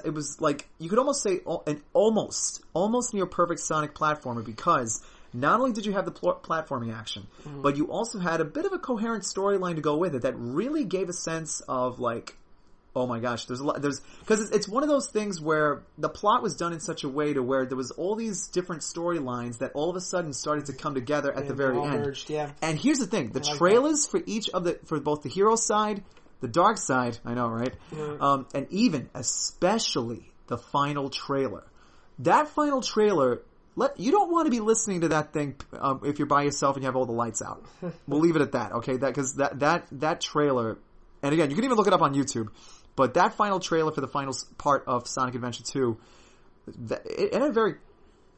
It was like you could almost say an almost near perfect Sonic platformer, because not only did you have the platforming action, but you also had a bit of a coherent storyline to go with it that really gave a sense of like, oh my gosh, because it's one of those things where the plot was done in such a way to where there was all these different storylines that all of a sudden started to come together at the very end. Merged, yeah. And here's the thing: the trailers for both the hero side, the dark side, I know, right? Yeah. And even especially the final trailer. That final trailer. You don't want to be listening to that thing if you're by yourself and you have all the lights out. We'll leave it at that, okay? Because that trailer, and again, you can even look it up on YouTube. But that final trailer for the final part of Sonic Adventure 2, it had a very,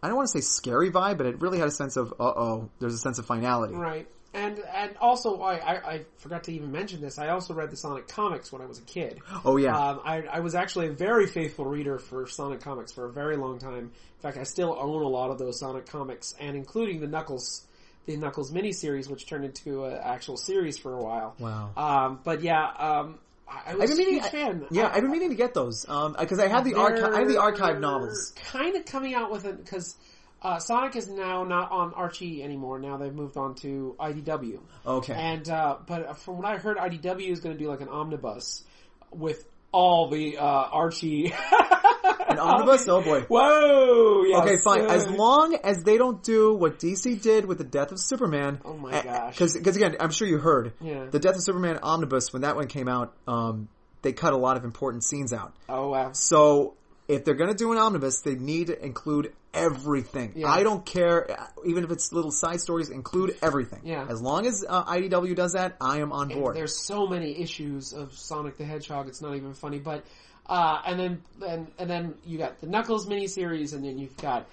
I don't want to say scary vibe, but it really had a sense of, there's a sense of finality. Right. And also, I forgot to even mention this, I also read the Sonic comics when I was a kid. Oh, yeah. I was actually a very faithful reader for Sonic comics for a very long time. In fact, I still own a lot of those Sonic comics, and including the Knuckles miniseries, which turned into an actual series for a while. Wow. But yeah, I was a huge fan. Yeah, I've been meaning to get those, because I have the archive novels. Kind of coming out with it, because Sonic is now not on Archie anymore. Now they've moved on to IDW. Okay. And but from what I heard, IDW is going to do like an omnibus with all the Archie. An omnibus? Oh boy. Whoa! Yes. Okay, fine. As long as they don't do what DC did with the Death of Superman. Oh my gosh. Because again, I'm sure you heard. Yeah. The Death of Superman omnibus, when that one came out, they cut a lot of important scenes out. Oh wow. So if they're going to do an omnibus, they need to include everything. Yeah. I don't care, even if it's little side stories, include everything. Yeah. As long as IDW does that, I am on board. And there's so many issues of Sonic the Hedgehog, it's not even funny. But and then you got the Knuckles miniseries, and then you've got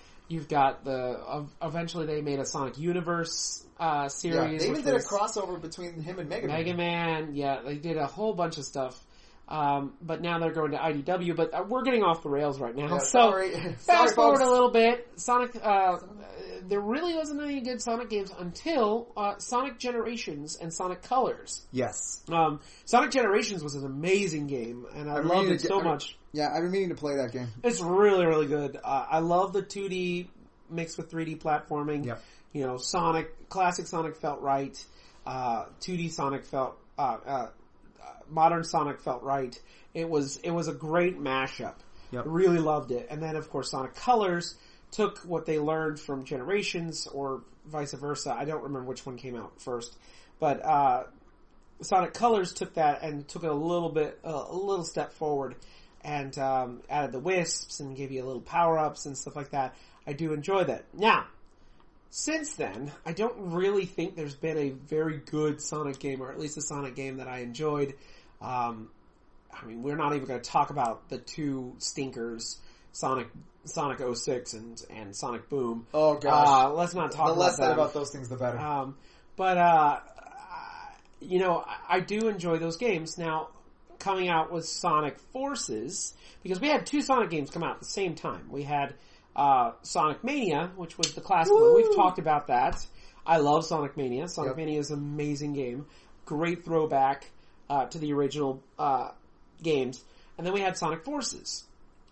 the eventually they made a Sonic Universe series. Yeah, they even did a crossover between him and Mega Man. Mega Man, yeah, they did a whole bunch of stuff. But now they're going to IDW, but we're getting off the rails right now. Yeah, so, fast forward folks. a little bit. Sonic, there really wasn't any good Sonic games until Sonic Generations and Sonic Colors. Yes. Sonic Generations was an amazing game, and I loved it so much. Yeah, I've been meaning to play that game. It's really, really good. I love the 2D mixed with 3D platforming. Yep. You know, classic Sonic felt right. 2D Sonic felt, modern Sonic felt right. It was a great mashup. Yep. Really loved it. And then, of course, Sonic Colors took what they learned from Generations, or vice versa. I don't remember which one came out first, but Sonic Colors took that and took it a little step forward, and added the wisps and gave you a little power ups and stuff like that. I do enjoy that. Now, since then, I don't really think there's been a very good Sonic game, or at least a Sonic game that I enjoyed. I mean, we're not even going to talk about the two stinkers, Sonic 06 and Sonic Boom. Oh gosh. Let's not talk about that. The less said about those things, the better. You know, I do enjoy those games. Now, coming out with Sonic Forces, because we had two Sonic games come out at the same time. We had Sonic Mania, which was the classic one. We've talked about that. I love Sonic Mania. Sonic Mania is an amazing game. Great throwback to the original games. And then we had Sonic Forces.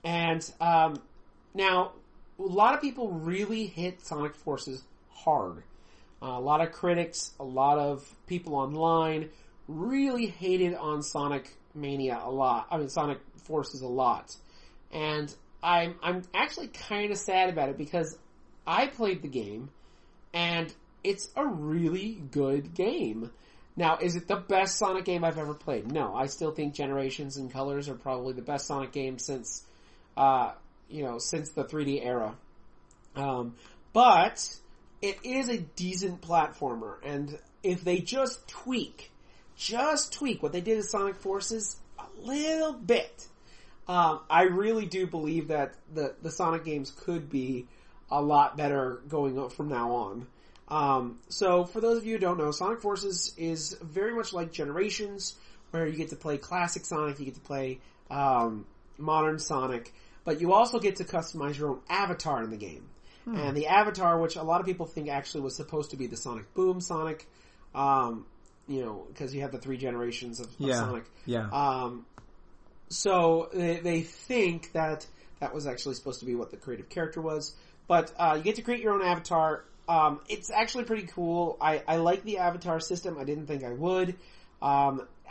And now, a lot of people really hit Sonic Forces hard. A lot of critics, a lot of people online really hated on Sonic Mania a lot. I mean, Sonic Forces a lot. And I'm actually kind of sad about it, because I played the game, and it's a really good game. Now, is it the best Sonic game I've ever played? No, I still think Generations and Colors are probably the best Sonic game since the 3D era. But it is a decent platformer, and if they just tweak what they did in Sonic Forces a little bit, I really do believe that the Sonic games could be a lot better going up from now on. So for those of you who don't know, Sonic Forces is very much like Generations, where you get to play classic Sonic, you get to play modern Sonic, but you also get to customize your own avatar in the game. And the avatar, which a lot of people think actually was supposed to be the Sonic Boom Sonic, because you have the 3 generations of Sonic. Yeah. So they think that was actually supposed to be what the creative character was. But you get to create your own avatar. It's actually pretty cool. I like the avatar system. I didn't think I would.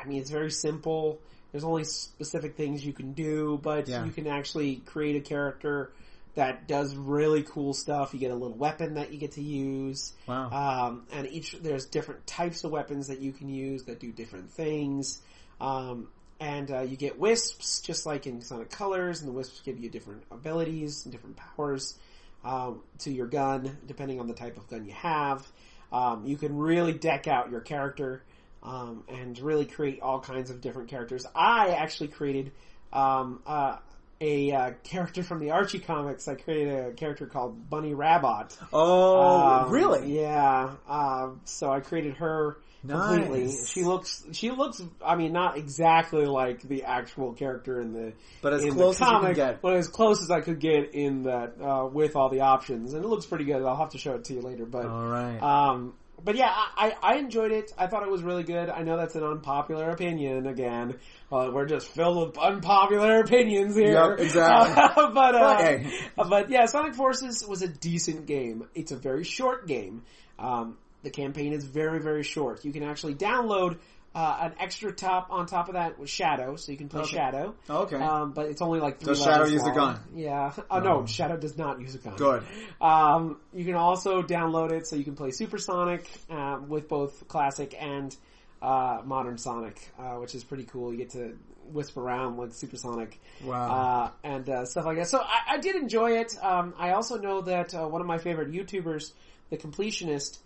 It's very simple. There's only specific things you can do, but you can actually create a character that does really cool stuff. You get a little weapon that you get to use. Wow. And there's different types of weapons that you can use that do different things. And you get wisps, just like in Sonic Colors, and the wisps give you different abilities and different powers to your gun, depending on the type of gun you have. You can really deck out your character and really create all kinds of different characters. I actually created a character from the Archie comics. I created a character called Bunny Rabbit. Oh, really? Yeah. So I created her completely. Nice. She looks. Not exactly like the actual character in the but as in close the as you comic, can get. but as close as I could get in that with all the options, and it looks pretty good. I'll have to show it to you later. But all right. But yeah, I enjoyed it. I thought it was really good. I know that's an unpopular opinion again. We're just filled with unpopular opinions here. Yep, exactly. But yeah, Sonic Forces was a decent game. It's a very short game. The campaign is very, very short. You can actually download an extra on top of that with Shadow, so you can play Shadow. Okay. But it's only like 3 levels Does Shadow use long. a gun? Yeah. No, Shadow does not use a gun. Good. You can also download it so you can play Super Sonic with both classic and modern Sonic, which is pretty cool. You get to wisp around like Super Sonic. Wow. And stuff like that. So I did enjoy it. I also know that one of my favorite YouTubers, The Completionist,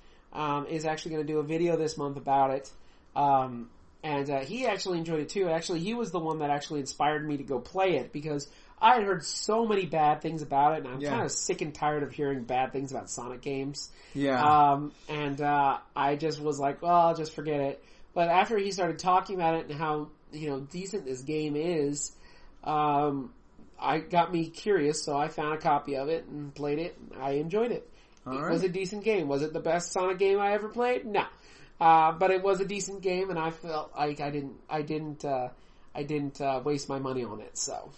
is actually going to do a video this month about it. And he actually enjoyed it too. Actually, he was the one that actually inspired me to go play it, because I had heard so many bad things about it, and I'm kind of sick and tired of hearing bad things about Sonic games. Yeah. I just was like, well, I'll just forget it. But after he started talking about it and how, decent this game is, I got me curious, so I found a copy of it and played it, and I enjoyed it. It was a decent game. Was it the best Sonic game I ever played? No. But it was a decent game, and I felt like I didn't waste my money on it. So,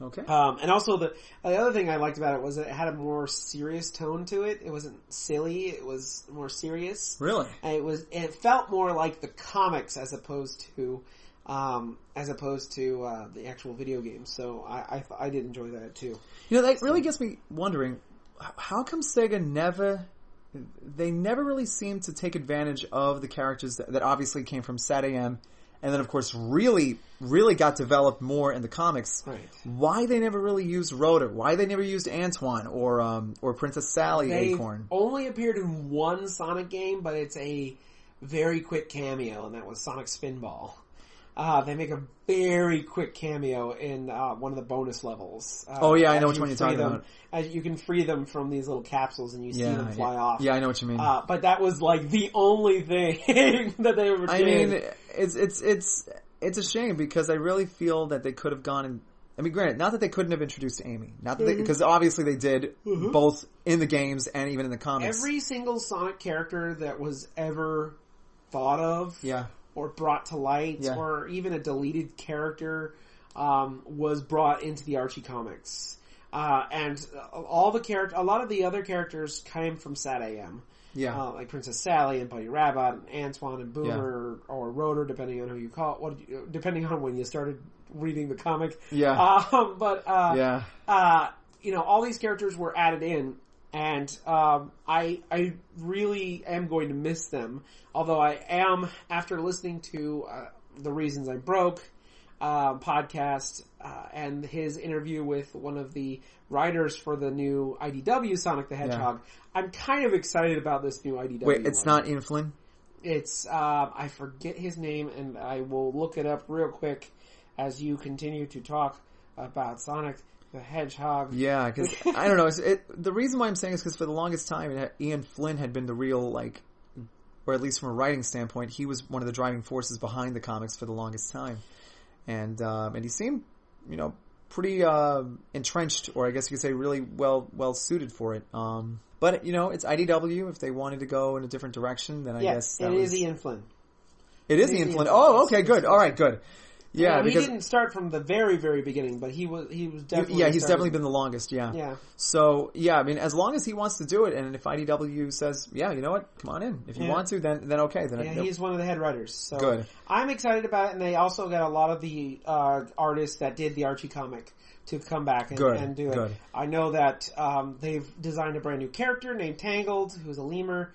okay. And also the other thing I liked about it was it had a more serious tone to it. It wasn't silly; it was more serious. Really? And it felt more like the comics as opposed to the actual video game. So I did enjoy that too. That really gets me wondering, how come Sega never really seemed to take advantage of the characters that obviously came from SatAM, and then of course really got developed more in the comics. Right. Why they never really used Rotor? Why they never used Antoine or Princess Sally Acorn? Only appeared in one Sonic game, but it's a very quick cameo, and that was Sonic Spinball. They make a very quick cameo in one of the bonus levels. I know which one you're talking about. As you can free them from these little capsules, and you see them fly off. Yeah, I know what you mean. But that was like the only thing that they ever did. I mean, it's a shame, because I really feel that they could have gone and. I mean, granted, not that they couldn't have introduced Amy, not that because obviously they did both in the games and even in the comics. Every single Sonic character that was ever thought of. Yeah. Or brought to light, or even a deleted character, was brought into the Archie comics. And a lot of the other characters came from SatAM. Yeah. Like Princess Sally and Bunny Rabbit and Antoine and Boomer or Rotor, depending on who you call it. Depending on when you started reading the comic. Yeah. All these characters were added in. And I really am going to miss them. Although I am, after listening to The Reasons I Broke, podcast and his interview with one of the writers for the new IDW Sonic the Hedgehog. Yeah. I'm kind of excited about this new IDW. Wait, it's not Ian Flynn? It's, I forget his name, and I will look it up real quick as you continue to talk about Sonic the Hedgehog. Yeah, because, I don't know, the reason why I'm saying is because for the longest time, Ian Flynn had been the real, like, or at least from a writing standpoint, he was one of the driving forces behind the comics for the longest time. And he seemed, pretty entrenched, or I guess you could say really well suited for it. But, it's IDW. If they wanted to go in a different direction, then I guess it is Ian Flynn. It is Ian Flynn. Oh, okay, good. All right, good. Yeah, because he didn't start from the very, very beginning, but he was definitely... Yeah, he's definitely been the longest, yeah. Yeah. So, yeah, I mean, as long as he wants to do it, and if IDW says, yeah, you know what, come on in. If you want to, then okay. Then he's one of the head writers. So good. I'm excited about it, and they also got a lot of the artists that did the Archie comic to come back and do it. Good. I know that they've designed a brand new character named Tangled, who's a lemur.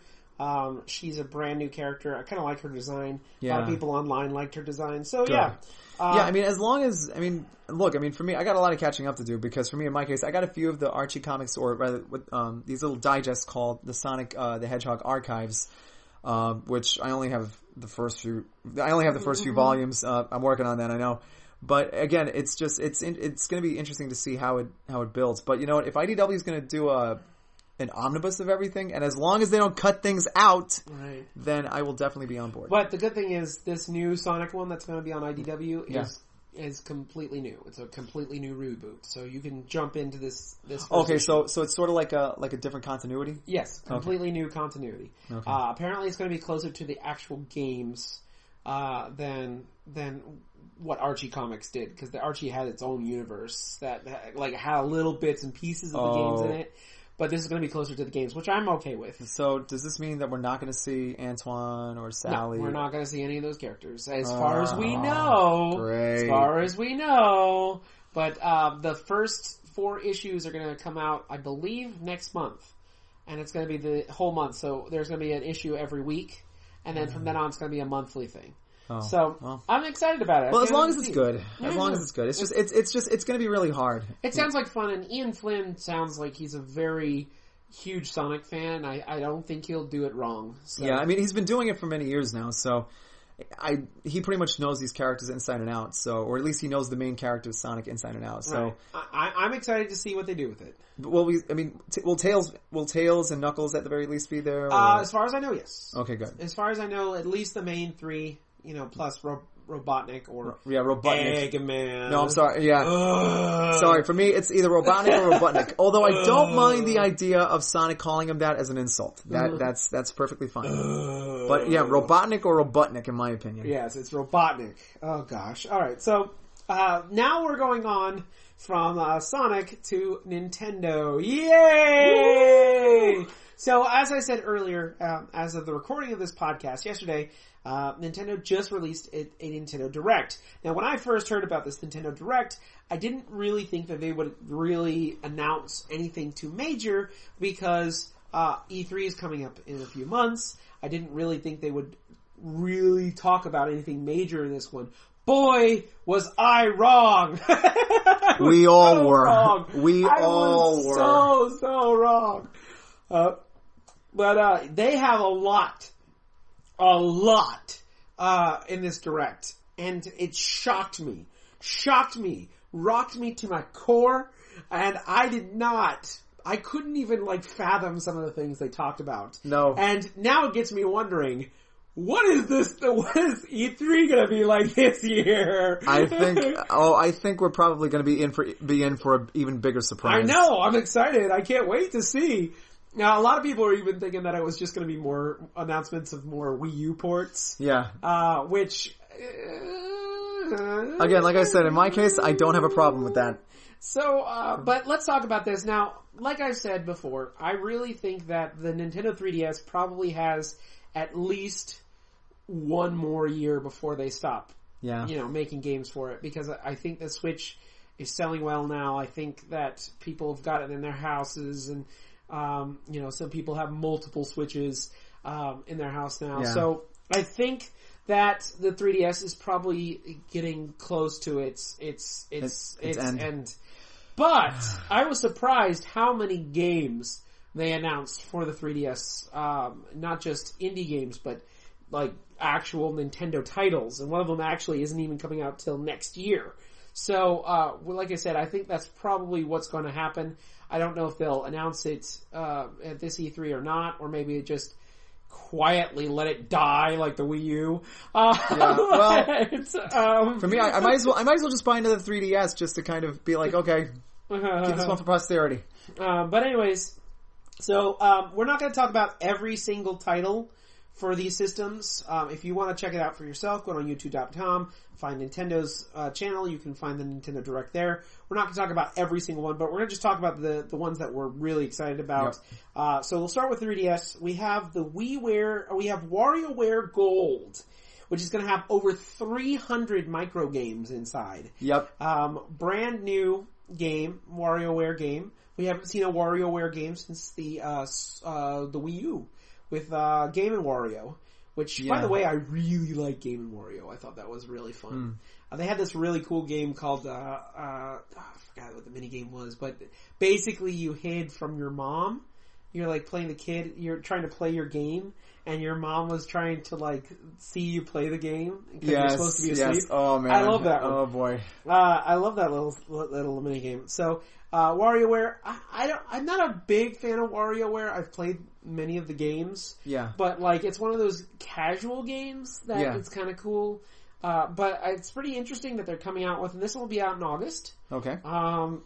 She's a brand new character. I kind of like her design. Yeah. A lot of people online liked her design. So, good. yeah. Yeah, I mean, as long as, look, for me, I got a lot of catching up to do, because for me, in my case, I got a few of the Archie comics, or rather, with, these little digests called the Sonic, the Hedgehog Archives, which I only have the first few volumes. I'm working on that, I know. But again, it's just, it's going to be interesting to see how it builds. But you know what, if IDW is going to do an omnibus of everything, and as long as they don't cut things out, then I will definitely be on board. But the good thing is, this new Sonic one that's going to be on IDW is completely new. It's a completely new reboot, so you can jump into this. Okay, so it's sort of like a different continuity. Yes, completely new continuity. Okay. Apparently, it's going to be closer to the actual games than what Archie Comics did, because the Archie had its own universe that had little bits and pieces of the games in it. But this is going to be closer to the games, which I'm okay with. So, does this mean that we're not going to see Antoine or Sally? No, we're not going to see any of those characters, as far as we know. Great. As far as we know. But the first 4 issues are going to come out, I believe, next month. And it's going to be the whole month. So, there's going to be an issue every week. And then from then on, it's going to be a monthly thing. I'm excited about it. Well, as long as it's good. As long as it's good. It's going to be really hard. It sounds like fun, and Ian Flynn sounds like he's a very huge Sonic fan. I don't think he'll do it wrong. So. Yeah, I mean, he's been doing it for many years now, so he pretty much knows these characters inside and out, or at least he knows the main character of Sonic inside and out. So I'm excited to see what they do with it. Well, will Tails and Knuckles at the very least be there? As far as I know, yes. Okay, good. As far as I know, at least the main 3, plus Robotnik or Robotnik. Eggman. No, I'm sorry. Yeah, sorry. For me, it's either Robotnik or Robotnik. Although I don't mind the idea of Sonic calling him that as an insult. That's perfectly fine. But yeah, Robotnik or Robotnik, in my opinion. Yes, it's Robotnik. Oh gosh. All right. So now we're going on from Sonic to Nintendo. Yay! Woo! So as I said earlier, as of the recording of this podcast yesterday, Nintendo just released a Nintendo Direct. Now, when I first heard about this Nintendo Direct, I didn't really think that they would really announce anything too major, because E3 is coming up in a few months. I didn't really think they would really talk about anything major in this one. Boy, was I wrong! We all were. Wrong. We all were. So wrong. But they have a lot in this Direct, and it shocked me, rocked me to my core, and I couldn't even fathom some of the things they talked about. No. And now it gets me wondering, what is E3 gonna be like this year? I think we're probably gonna be in for an even bigger surprise. I know, I'm excited, I can't wait to see. Now, a lot of people are even thinking that it was just going to be more announcements of more Wii U ports. Yeah. Which... Again, like I said, in my case, I don't have a problem with that. So, but let's talk about this. Now, like I said before, I really think that the Nintendo 3DS probably has at least one more year before they stop. Yeah. Making games for it. Because I think the Switch is selling well now. I think that people have got it in their houses, and... some people have multiple Switches in their house now. Yeah. So I think that the 3DS is probably getting close to its end. But I was surprised how many games they announced for the 3DS. Not just indie games, but like actual Nintendo titles. And one of them actually isn't even coming out till next year. So, like I said, I think that's probably what's going to happen. I don't know if they'll announce it at this E3 or not, or maybe just quietly let it die like the Wii U. For me, I might as well just buy another 3DS just to kind of be like, okay, keep this one for posterity. But anyways, so we're not going to talk about every single title for these systems. If you want to check it out for yourself, go on YouTube.com, find Nintendo's channel. You can find the Nintendo Direct there. We're not going to talk about every single one, but we're going to just talk about the ones that we're really excited about. Yep. So we'll start with 3DS. We have we have WarioWare Gold, which is going to have over 300 micro games inside. Yep. Brand new game, WarioWare game. We haven't seen a WarioWare game since the Wii U with Game & Wario, which, by the way, I really like Game & Wario. I thought that was really fun. They had this really cool game called, I forgot what the minigame was, but basically you hid from your mom. You're like playing the kid, you're trying to play your game, and your mom was trying to like see you play the game because you're supposed to be asleep. Yes. Oh man, I love that one. Oh boy, I love that little mini game. So WarioWare, I'm not a big fan of WarioWare. I've played many of the games, but like it's one of those casual games that it's kind of cool. But it's pretty interesting that they're coming out with, and this one will be out in August. Okay.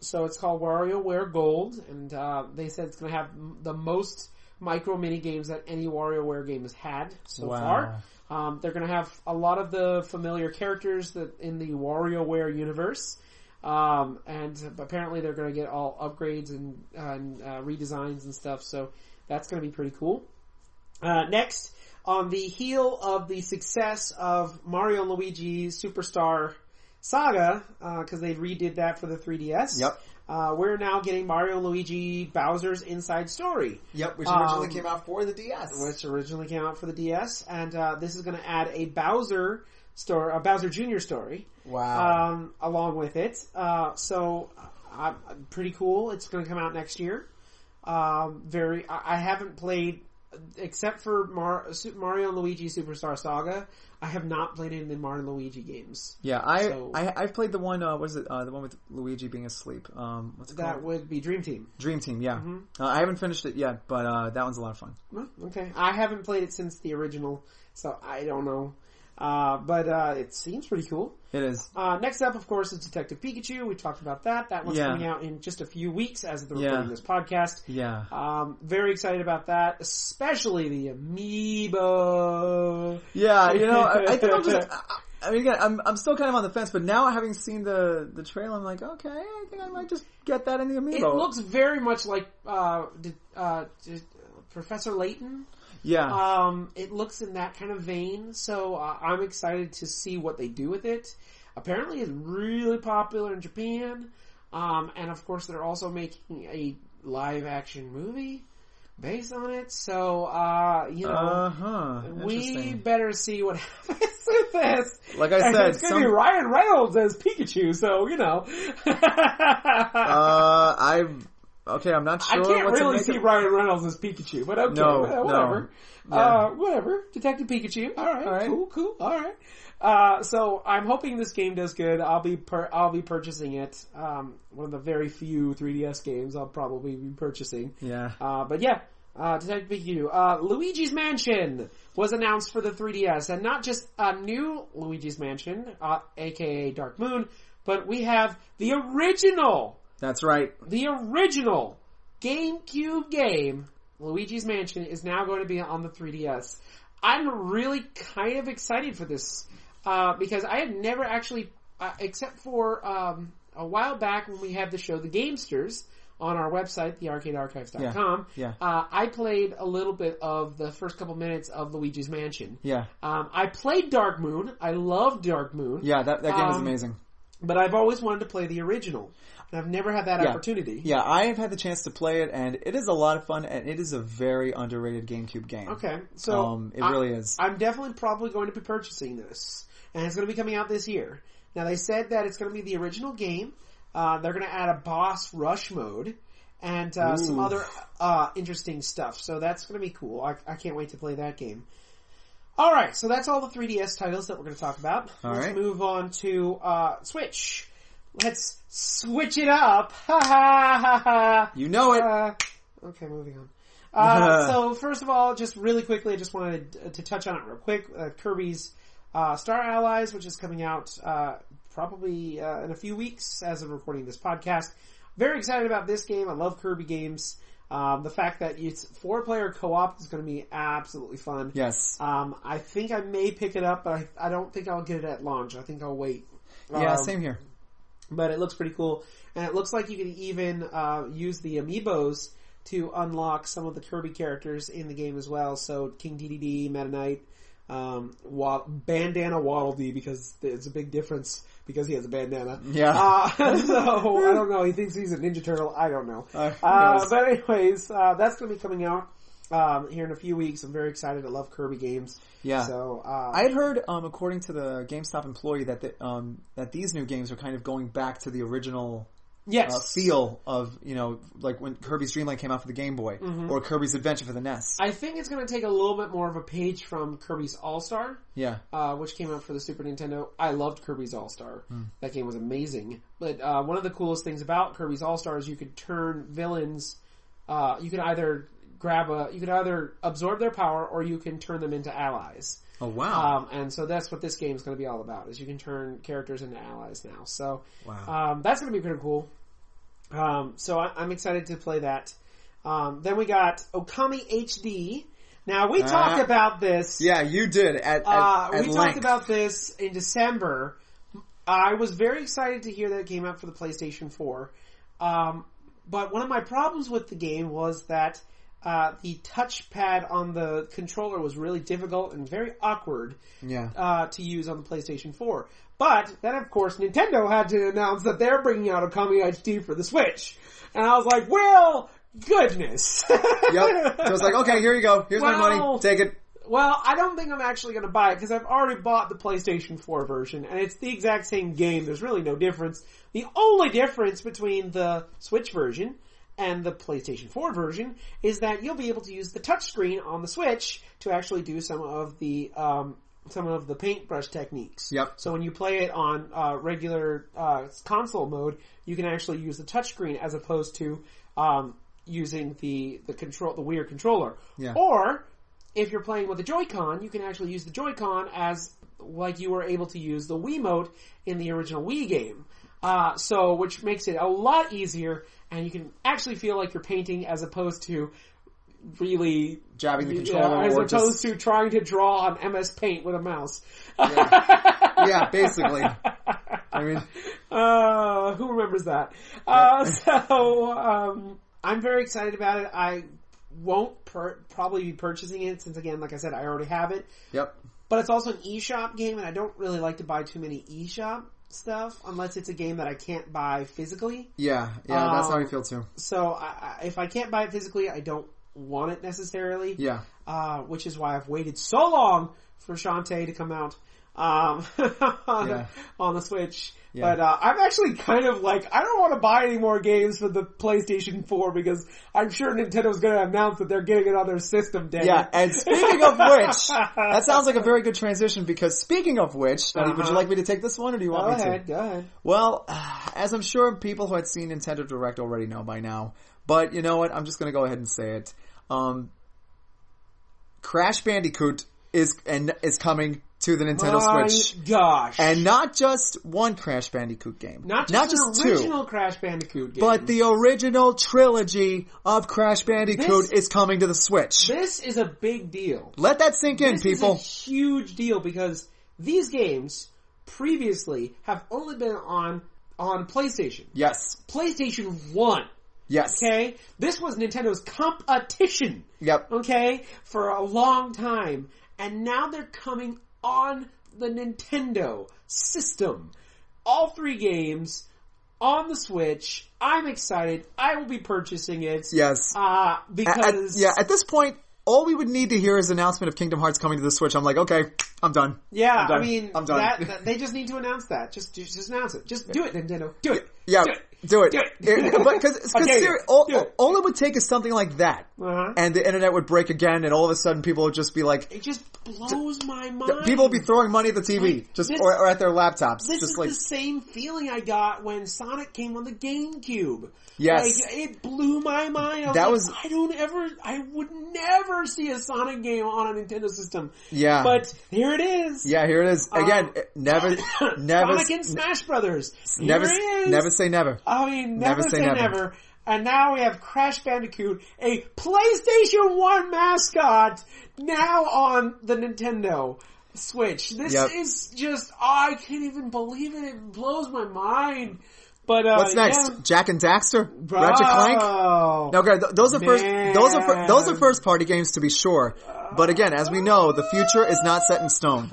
So it's called WarioWare Gold, and they said it's going to have the most micro mini games that any WarioWare game has had so far. They're going to have a lot of the familiar characters that in the WarioWare universe, and apparently they're going to get all upgrades and redesigns and stuff. So that's going to be pretty cool. Next. On the heel of the success of Mario & Luigi Superstar Saga, because they redid that for the 3DS. Yep. We're now getting Mario & Luigi Bowser's Inside Story. Yep, which originally came out for the DS. And this is going to add a Bowser Jr. story. Wow. Along with it. So, pretty cool. It's going to come out next year. I haven't played... Except for Mario & Luigi Superstar Saga, I have not played any of the Mario & Luigi games. Yeah, I've played the one, what is it, the one with Luigi being asleep. What's it called? That would be Dream Team. Dream Team, yeah. Mm-hmm. I haven't finished it yet, but that one's a lot of fun. Okay. I haven't played it since the original, so I don't know. But it seems pretty cool. It is. Next up, of course, is Detective Pikachu. We talked about that. That one's coming out in just a few weeks as of the recording of this podcast. Yeah. Very excited about that, especially the amiibo. Yeah, you know, I think I'm just... I mean, again, I'm still kind of on the fence, but now having seen the trailer, I'm like, okay, I think I might just get that in the amiibo. It looks very much like Professor Layton. Yeah. It looks in that kind of vein, so I'm excited to see what they do with it. Apparently it's really popular in Japan, and of course they're also making a live action movie based on it, so, we better see what happens with this. Like I said, it's gonna be Ryan Reynolds as Pikachu, so, you know. Okay, I'm not sure. I can't really see Ryan Reynolds as Pikachu, but okay, whatever. No. Whatever. Detective Pikachu. All right. Cool. All right. So I'm hoping this game does good. I'll be purchasing it. One of the very few 3DS games I'll probably be purchasing. Yeah. But yeah. Detective Pikachu. Luigi's Mansion was announced for the 3DS, and not just a new Luigi's Mansion, aka Dark Moon, but we have the original. That's right. The original GameCube game, Luigi's Mansion, is now going to be on the 3DS. I'm really kind of excited for this, because I had never actually, except for a while back when we had the show The Gamesters on our website, thearcadearchives.com, I played a little bit of the first couple minutes of Luigi's Mansion. Yeah. I played Dark Moon. I loved Dark Moon. Yeah, that game was amazing. But I've always wanted to play the original. And I've never had that opportunity. Yeah, I have had the chance to play it, and it is a lot of fun, and it is a very underrated GameCube game. Okay, so it really is. I'm definitely probably going to be purchasing this, and it's going to be coming out this year. Now, they said that it's going to be the original game. They're going to add a boss rush mode, and some other interesting stuff. So that's going to be cool. I can't wait to play that game. All right, so that's all the 3DS titles that we're going to talk about. Let's move on to Switch. Let's switch it up. Ha ha ha ha. You know it. Okay, moving on. So first of all, just really quickly, I just wanted to touch on it real quick. Kirby's Star Allies, which is coming out probably in a few weeks as of recording this podcast. Very excited about this game. I love Kirby games. The fact that it's 4-player co-op is going to be absolutely fun. Yes. I think I may pick it up, but I don't think I'll get it at launch. I think I'll wait. Yeah, same here. But it looks pretty cool. And it looks like you can even use the amiibos to unlock some of the Kirby characters in the game as well. So King Dedede, Meta Knight, Bandana Waddle Dee, because it's a big difference because he has a bandana. Yeah. So, I don't know. He thinks he's a Ninja Turtle. I don't know. But anyways, that's going to be coming out here in a few weeks. I'm very excited. I love Kirby games. Yeah. So I had heard, according to the GameStop employee, that that these new games are kind of going back to the original feel of, like when Kirby's Dream Land came out for the Game Boy, or Kirby's Adventure for the NES. I think it's going to take a little bit more of a page from Kirby's All-Star, which came out for the Super Nintendo. I loved Kirby's All-Star. That game was amazing. But one of the coolest things about Kirby's All-Star is you could turn villains, you could either absorb their power, or you can turn them into allies. Oh, wow. And so that's what this game is going to be all about, is you can turn characters into allies now. So, wow. That's going to be pretty cool. So I'm excited to play that. Then we got Okami HD. Now, we talked about this. Yeah, you did at we length. talked about this in December. I was very excited to hear that it came out for the PlayStation 4. But one of my problems with the game was that the touchpad on the controller was really difficult and very awkward to use on the PlayStation 4. But then, of course, Nintendo had to announce that they're bringing out Okami HD for the Switch. And I was like, well, goodness. Yep. So it's like, okay, here you go. Here's my money. Take it. Well, I don't think I'm actually going to buy it because I've already bought the PlayStation 4 version, and it's the exact same game. There's really no difference. The only difference between the Switch version and the PlayStation 4 version is that you'll be able to use the touchscreen on the Switch to actually do some of the paintbrush techniques. Yep. So when you play it on regular console mode, you can actually use the touchscreen as opposed to using the weird controller. Yeah. Or if you're playing with the Joy-Con, you can actually use the Joy-Con as like you were able to use the Wiimote in the original Wii game. Which makes it a lot easier, and you can actually feel like you're painting as opposed to really jabbing the controller, as opposed to trying to draw on MS Paint with a mouse. Yeah, basically. I mean, who remembers that? I'm very excited about it. I won't probably be purchasing it since, again, like I said, I already have it. Yep. But it's also an eShop game, and I don't really like to buy too many eShop stuff unless it's a game that I can't buy physically. Yeah, that's how I feel too. So if I can't buy it physically, I don't want it necessarily. Yeah. Which is why I've waited so long for Shantae to come out on the Switch. Yeah. But I'm actually kind of like, I don't want to buy any more games for the PlayStation 4 because I'm sure Nintendo's going to announce that they're getting it on their system, Dan. Yeah, and speaking of which, that sounds like a very good transition because speaking of which, would you like me to take this one or do you want me to? Go ahead. Well, as I'm sure people who had seen Nintendo Direct already know by now, but you know what, I'm just going to go ahead and say it. Crash Bandicoot is coming to the Nintendo Switch. Gosh. And not just one Crash Bandicoot game. Not just the original two, Crash Bandicoot game. But the original trilogy of Crash Bandicoot is coming to the Switch. This is a big deal. Let that sink in, people. This is a huge deal because these games previously have only been on PlayStation. Yes. PlayStation 1. Yes. Okay? This was Nintendo's competition. Yep. Okay? For a long time. And now they're coming on the Nintendo system. all 3 games on the Switch. I'm excited. I will be purchasing it. Yes. Because... At this point, all we would need to hear is an announcement of Kingdom Hearts coming to the Switch. I'm like, okay, I'm done. Yeah, I'm done. I mean, I'm done. That, they just need to announce that. Just announce it. Just do it, Nintendo. Do it. Yeah, do it. Do it. Because all it would take is something like that. And the internet would break again, and all of a sudden people would just be like... It just blows my mind. People would be throwing money at the TV, or at their laptops. This is like, the same feeling I got when Sonic came on the GameCube. Yes. Like, it blew my mind. I would never see a Sonic game on a Nintendo system. Yeah. But here it is. Yeah, here it is. Again, never... Sonic and Smash Brothers. Here it is. Never say never. I mean, never say never. And now we have Crash Bandicoot, a PlayStation 1 mascot, now on the Nintendo Switch. This is just, I can't even believe it. It blows my mind. But what's next? Yeah. Jak and Daxter? Ratchet Clank? No, okay, those are first party games to be sure. But again, as we know, the future is not set in stone.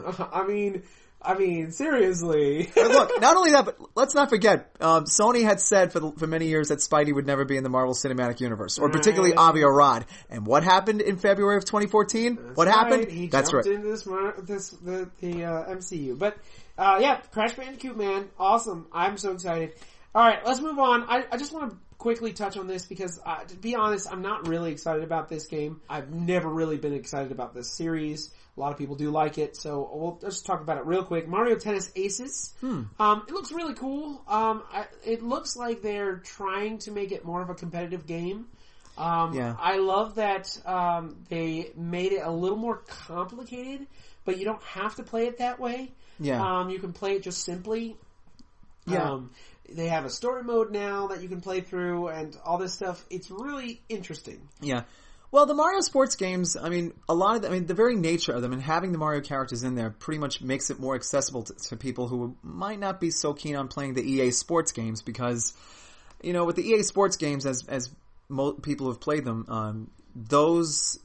I mean, seriously. But look, not only that, but let's not forget, Sony had said for many years that Spidey would never be in the Marvel Cinematic Universe, or particularly Avi Arad. And what happened in February of 2014? What happened? He That's jumped right. into the MCU. But Crash Bandicoot, man, awesome! I'm so excited. All right, let's move on. I just want to quickly touch on this because, to be honest, I'm not really excited about this game. I've never really been excited about this series. A lot of people do like it, so we'll just talk about it real quick. Mario Tennis Aces. It looks really cool. It looks like they're trying to make it more of a competitive game. I love that they made it a little more complicated, but you don't have to play it that way. Yeah. You can play it just simply. Yeah. They have a story mode now that you can play through and all this stuff. It's really interesting. Yeah. Well, the Mario sports games, I mean, the very nature of them and having the Mario characters in there pretty much makes it more accessible to people who might not be so keen on playing the EA sports games because, with the EA sports games, as people who've played them, those,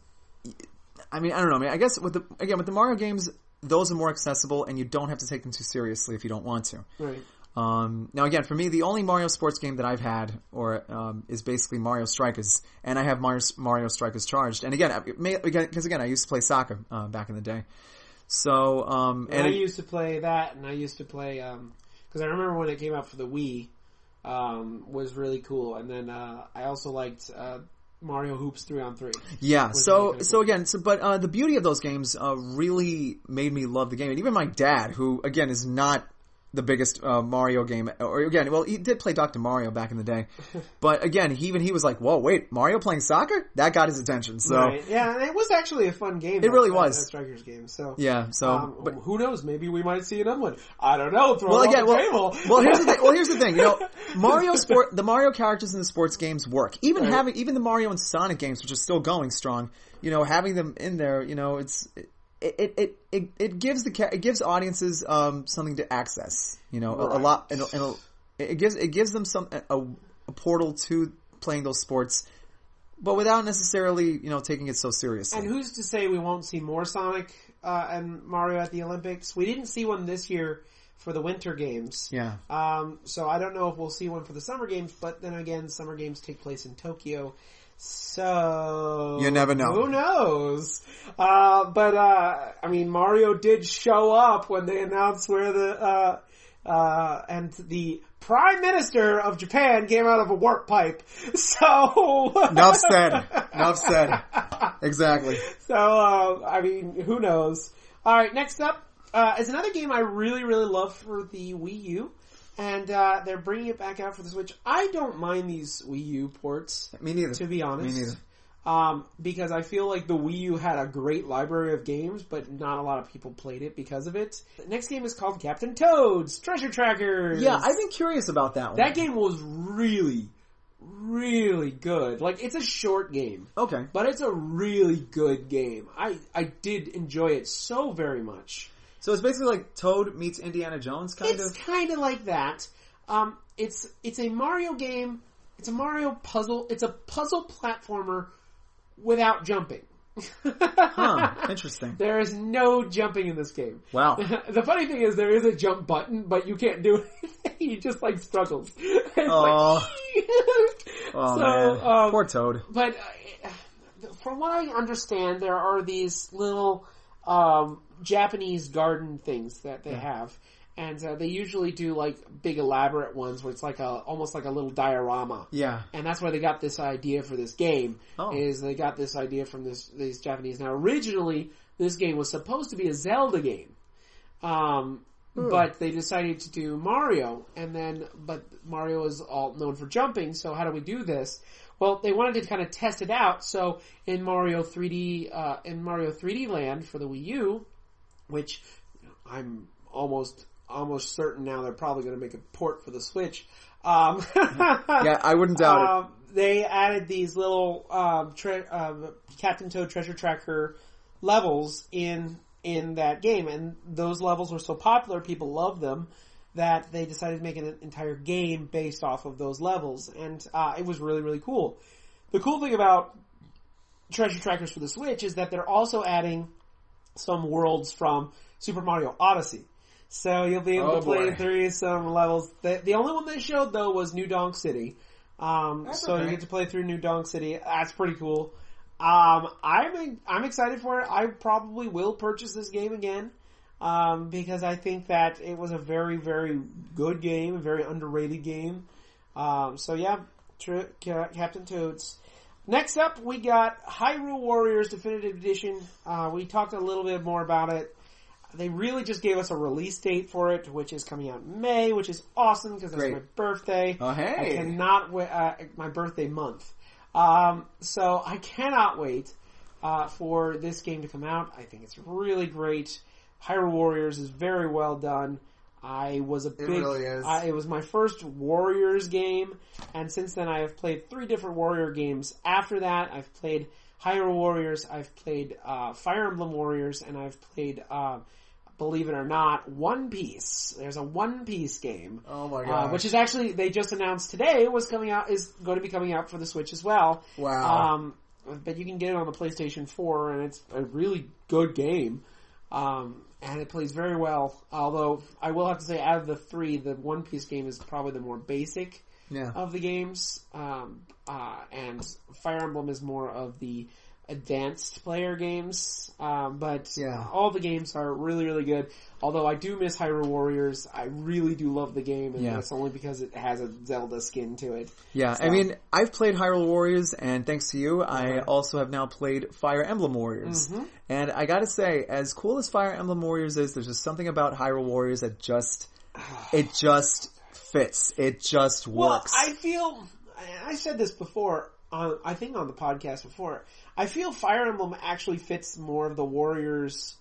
I mean, I don't know. I mean, I guess with the Mario games, those are more accessible and you don't have to take them too seriously if you don't want to. Right. Now again, for me, the only Mario sports game that I've had is basically Mario Strikers, and I have Mario Strikers Charged. And again, because I used to play soccer back in the day. So I used to play that, and I used to play because I remember when it came out for the Wii, was really cool. And then I also liked Mario Hoops 3-on-3. Yeah. So but the beauty of those games really made me love the game, and even my dad, who again is not the biggest Mario game, he did play Dr. Mario back in the day, but again, he was like, "Whoa, wait, Mario playing soccer?" That got his attention. So right. Yeah, and it was actually a fun game. It really was a Strikers game. So yeah, so but who knows? Maybe we might see another one. I don't know. Here's the thing. The Mario characters in the sports games work. Even the Mario and Sonic games, which are still going strong. Having them in there, It gives audiences something to access, a lot, and it gives them a portal to playing those sports, but without necessarily taking it so seriously. And who's to say we won't see more Sonic and Mario at the Olympics? We didn't see one this year for the Winter Games. Yeah. So I don't know if we'll see one for the Summer Games, but then again, Summer Games take place in Tokyo. So you never know. Who knows? I mean, Mario did show up when they announced where and the Prime Minister of Japan came out of a warp pipe. So enough said. Exactly. So I mean, who knows? All right, next up is another game I really, really love for the Wii U. And they're bringing it back out for the Switch. I don't mind these Wii U ports. Me neither. To be honest. Me neither. Because I feel like the Wii U had a great library of games, but not a lot of people played it because of it. The next game is called Captain Toad's Treasure Trackers. Yeah, I've been curious about that one. That game was really, really good. Like, it's a short game. Okay. But it's a really good game. I did enjoy it so very much. So it's basically like Toad meets Indiana Jones, kind of? It's kind of like that. It's a Mario game. It's a Mario puzzle. It's a puzzle platformer without jumping. Interesting. There is no jumping in this game. Wow. The funny thing is there is a jump button, but you can't do anything. He just like struggles. It's oh, man. Poor Toad. But from what I understand, there are these little Japanese garden things that they have. And they usually do like big elaborate ones where it's like almost like a little diorama. Yeah. And that's where they got this idea for this game. Is they got this idea from these Japanese. Now originally this game was supposed to be a Zelda game. But they decided to do Mario, but Mario is all known for jumping, so how do we do this? Well, they wanted to kind of test it out, so in Mario 3D Land for the Wii U, which I'm almost certain now they're probably going to make a port for the Switch. Yeah, I wouldn't doubt it. They added these little Captain Toad Treasure Tracker levels in that game, and those levels were so popular, people loved them, that they decided to make an entire game based off of those levels, and it was really, really cool. The cool thing about Treasure Trackers for the Switch is that they're also adding some worlds from Super Mario Odyssey. So you'll be able to play through some levels. The only one they showed, though, was New Donk City. So you get to play through New Donk City. That's pretty cool. I'm excited for it. I probably will purchase this game again, because I think that it was a very, very good game, a very underrated game. So yeah, Captain Toads. Next up, we got Hyrule Warriors Definitive Edition. We talked a little bit more about it. They really just gave us a release date for it, which is coming out in May, which is awesome because it's my birthday. Oh, hey. I cannot wait, my birthday month. So I cannot wait for this game to come out. I think it's really great. Hyrule Warriors is very well done. It really is. It was my first Warriors game, and since then I have played 3 different Warrior games. After that, I've played Hyrule Warriors, I've played Fire Emblem Warriors, and I've played, believe it or not, One Piece. There's a One Piece game. Oh my god! Which is actually, they just announced today is going to be coming out for the Switch as well. Wow! But you can get it on the PlayStation 4, and it's a really good game. And it plays very well. Although I will have to say, out of the 3, the One Piece game is probably the more basic of the games. And Fire Emblem is more of the advanced player games. But all the games are really, really good. Although I do miss Hyrule Warriors. I really do love the game, and that's only because it has a Zelda skin to it. Yeah, so. I mean, I've played Hyrule Warriors, and thanks to you, I also have now played Fire Emblem Warriors. Mm-hmm. And I gotta say, as cool as Fire Emblem Warriors is, there's just something about Hyrule Warriors that it just fits. It just works. Well, I said this before, I think on the podcast before, I feel Fire Emblem actually fits more of the Warriors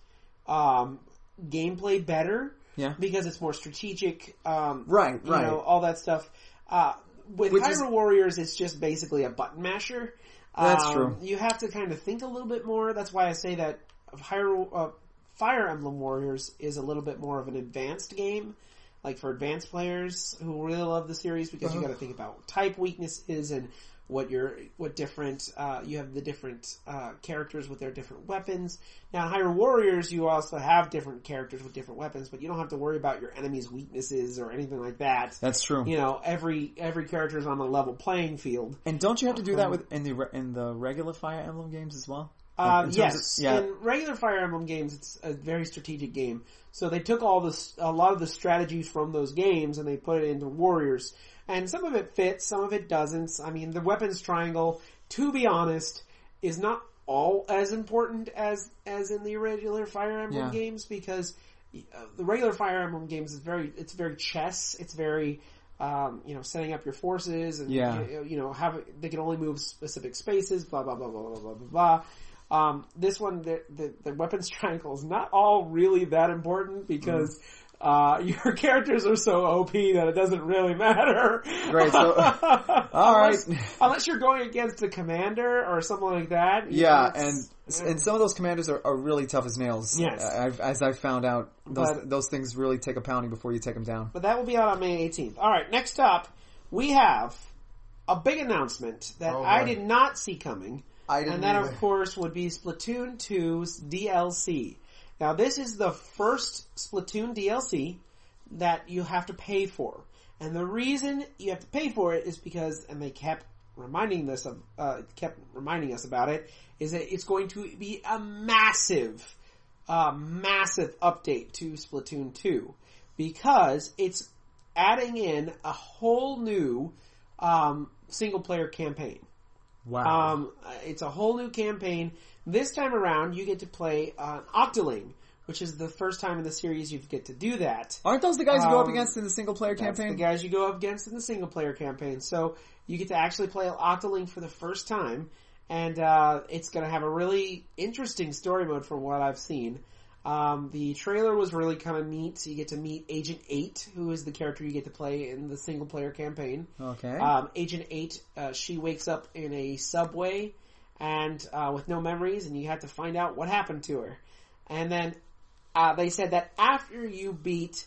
gameplay better. Yeah. Because it's more strategic. Right. You know, all that stuff. With Hyrule Warriors, it's just basically a button masher. That's true. You have to kind of think a little bit more. That's why I say that Fire Emblem Warriors is a little bit more of an advanced game. Like for advanced players who really love the series, because you got to think about type weaknesses and you have the different characters with their different weapons. Now in Hyrule Warriors, you also have different characters with different weapons, but you don't have to worry about your enemy's weaknesses or anything like that. That's true. You know, every character is on a level playing field. And don't you have to do that in the regular Fire Emblem games as well? Yes. In regular Fire Emblem games, it's a very strategic game. So they took a lot of the strategy from those games and they put it into Warriors. And some of it fits, some of it doesn't. I mean, the weapons triangle, to be honest, is not all as important as in the regular Fire Emblem games, because the regular Fire Emblem games it's very chess. It's very setting up your forces and they can only move specific spaces. Blah blah blah blah blah blah blah. This one, the weapons triangle is not all really that important because your characters are so OP that it doesn't really matter. Great. So, unless you're going against a commander or something like that. Yeah, and some of those commanders are really tough as nails. Yes. As I've found out, those things really take a pounding before you take them down. But that will be out on May 18th. All right, next up, we have a big announcement that I did not see coming. I didn't And that, either. of course, would be Splatoon 2's DLC. Now, this is the first Splatoon DLC that you have to pay for. And the reason you have to pay for it is because, and they kept reminding us about it, is that it's going to be a massive update to Splatoon 2. Because it's adding in a whole new single-player campaign. Wow. It's a whole new campaign. This time around, you get to play Octoling, which is the first time in the series you get to do that. Aren't those the guys you go up against in the single-player That's campaign? the guys you go up against in the single-player campaign. So you get to actually play Octoling for the first time, and it's going to have a really interesting story mode from what I've seen. The trailer was really kind of neat. So you get to meet Agent 8, who is the character you get to play in the single-player campaign. Okay. Agent 8, she wakes up in a subway and with no memories, and you have to find out what happened to her. And then they said that after you beat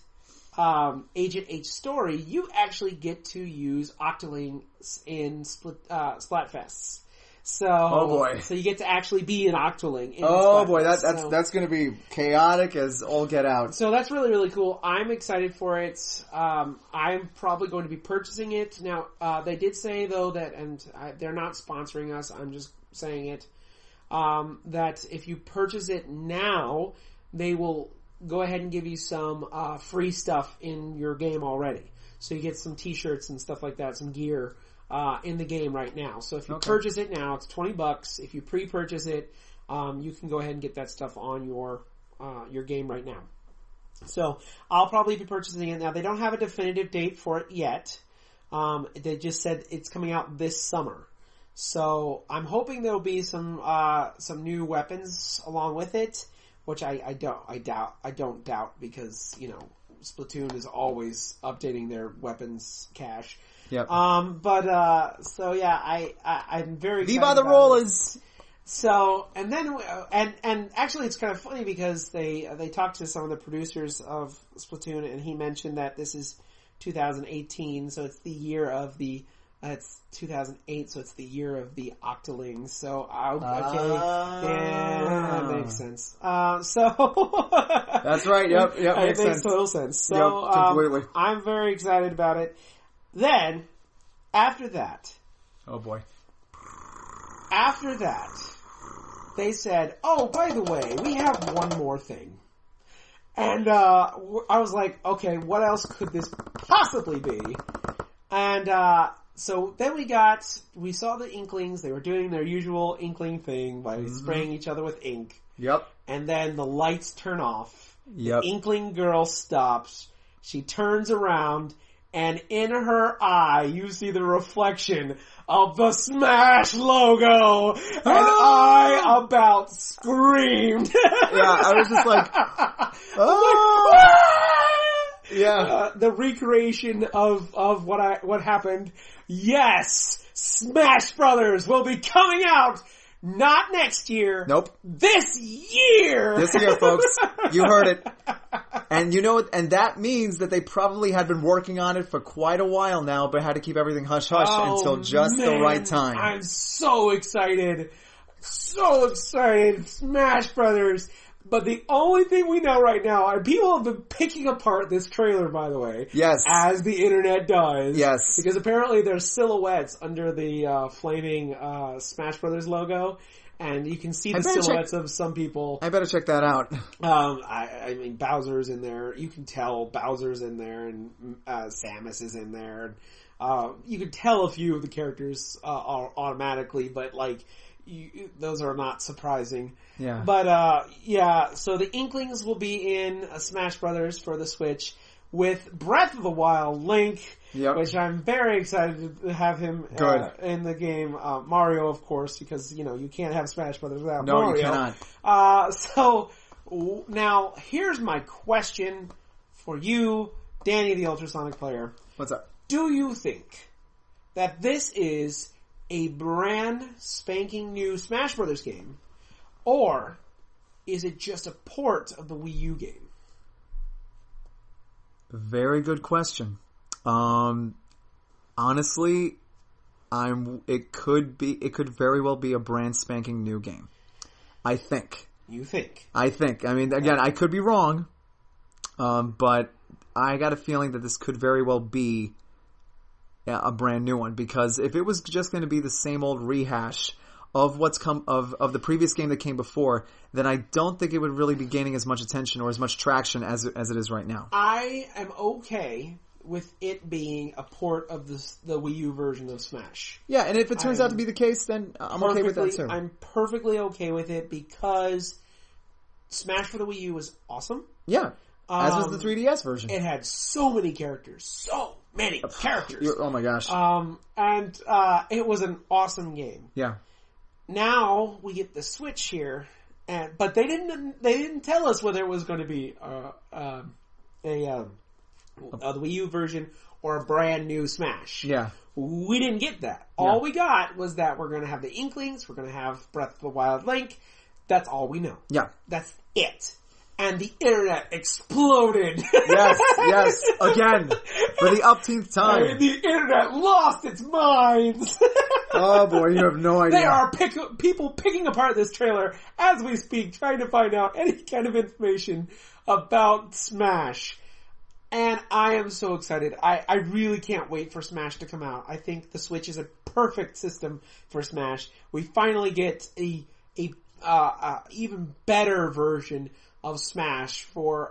Agent 8's story, you actually get to use Octoling in Splatfests. So, oh boy! So you get to actually be an Octoling. Oh boy, that's going to be chaotic as all get out. So that's really, really cool. I'm excited for it. I'm probably going to be purchasing it. Now, they did say though that, and they're not sponsoring us, I'm just saying it, that if you purchase it now, they will go ahead and give you some free stuff in your game already. So you get some t-shirts and stuff like that, some gear in the game right now. So if you purchase it now, it's $20. If you pre-purchase it, you can go ahead and get that stuff on your game right now. So I'll probably be purchasing it now. They don't have a definitive date for it yet. They just said it's coming out this summer. So I'm hoping there'll be some new weapons along with it, which I don't doubt because, you know, Splatoon is always updating their weapons cache. Yep. So yeah, I'm very excited. Viva the Rollers! So, and then, and actually it's kind of funny because they talked to some of the producers of Splatoon and he mentioned that this is 2018, so it's the year of the, it's 2008, so it's the year of the Octolings. So, okay. Yeah, that makes sense. So. That's right, yep, it makes makes sense. total sense. So, yep, completely. I'm very excited about it. Then, after that. Oh boy. After that, they said, oh, by the way, we have one more thing. And, I was like, okay, what else could this possibly be? And, so then we saw the Inklings, they were doing their usual Inkling thing by spraying each other with ink. Yep. And then the lights turn off. Yep. The Inkling girl stops. She turns around, and in her eye, you see the reflection of the Smash logo. And I about screamed. Yeah, I was just like, oh! Yeah. The recreation of what happened. Yes! Smash Brothers will be coming out not next year. Nope. This year! This year, folks. You heard it. And you know what? And that means that they probably had been working on it for quite a while now, but had to keep everything hush-hush until just the right time. I'm so excited. So excited. Smash Brothers. But the only thing we know right now, and people have been picking apart this trailer, by the way. Yes. As the internet does. Yes. Because apparently there's silhouettes under the flaming Smash Brothers logo. And you can see the silhouettes of some people. I better check that out. I mean, Bowser's in there. You can tell Bowser's in there, and Samus is in there. You can tell a few of the characters automatically, but like, those are not surprising. Yeah. But yeah, so the Inklings will be in Smash Brothers for the Switch with Breath of the Wild Link. Yep. Which I'm very excited to have him in the game. Mario, of course, because, you know, you can't have Smash Brothers without Mario. No, you cannot. So, now, here's my question for you, Danny the Ultrasonic Player. What's up? Do you think that this is a brand spanking new Smash Brothers game? Or is it just a port of the Wii U game? Very good question. Honestly, it could very well be a brand spanking new game. I think. You think? I think. I mean, again, I could be wrong, but I got a feeling that this could very well be a brand new one, because if it was just going to be the same old rehash of what's come of the previous game that came before, then I don't think it would really be gaining as much attention or as much traction as it is right now. I am okay with it being a port of the Wii U version of Smash. Yeah, and if it turns out to be the case, then I'm okay with that too. I'm perfectly okay with it, because Smash for the Wii U was awesome. Yeah, as was the 3DS version. It had so many characters. So many characters. Oh my gosh. And it was an awesome game. Yeah. Now we get the Switch here, but they didn't tell us whether it was going to be the Wii U version or a brand new Smash. Yeah. We didn't get that. All we got was that we're going to have the Inklings, we're going to have Breath of the Wild Link. That's all we know. Yeah. That's it. And the internet exploded. Yes, again, for the upteenth time. And the internet lost its minds. Oh boy, you have no idea. There are people picking apart this trailer as we speak, trying to find out any kind of information about Smash. And I am so excited. I really can't wait for Smash to come out. I think the Switch is a perfect system for Smash. We finally get a even better version of Smash for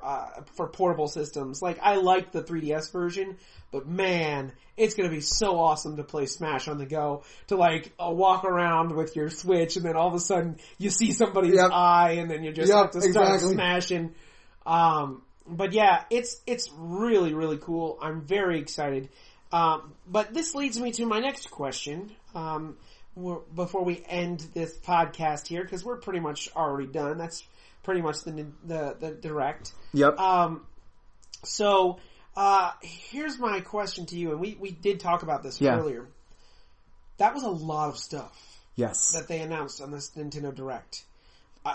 portable systems. Like, I like the 3DS version, but man, it's gonna be so awesome to play Smash on the go, to walk around with your Switch and then all of a sudden you see somebody's eye and then you just have to start smashing. But yeah, it's really, really cool. I'm very excited. But this leads me to my next question. Before we end this podcast here, because we're pretty much already done. That's pretty much the direct. Yep. So here's my question to you, and we did talk about this earlier. That was a lot of stuff. Yes. That they announced on this Nintendo Direct.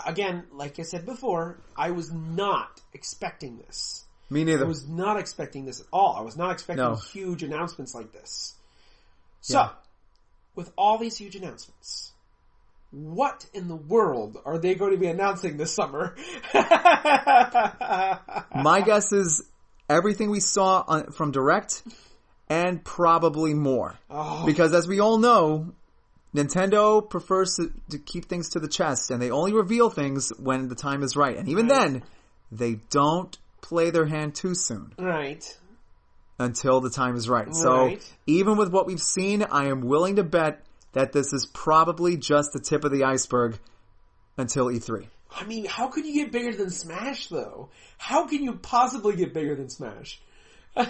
Again, like I said before, I was not expecting this. Me neither. I was not expecting this at all. I was not expecting huge announcements like this. So, with all these huge announcements, what in the world are they going to be announcing this summer? My guess is everything we saw from Direct, and probably more. Oh. Because as we all know, Nintendo prefers to keep things to the chest, and they only reveal things when the time is right. And even then, they don't play their hand too soon. Right. Until the time is right. So, even with what we've seen, I am willing to bet that this is probably just the tip of the iceberg until E3. I mean, how could you get bigger than Smash, though? How can you possibly get bigger than Smash? I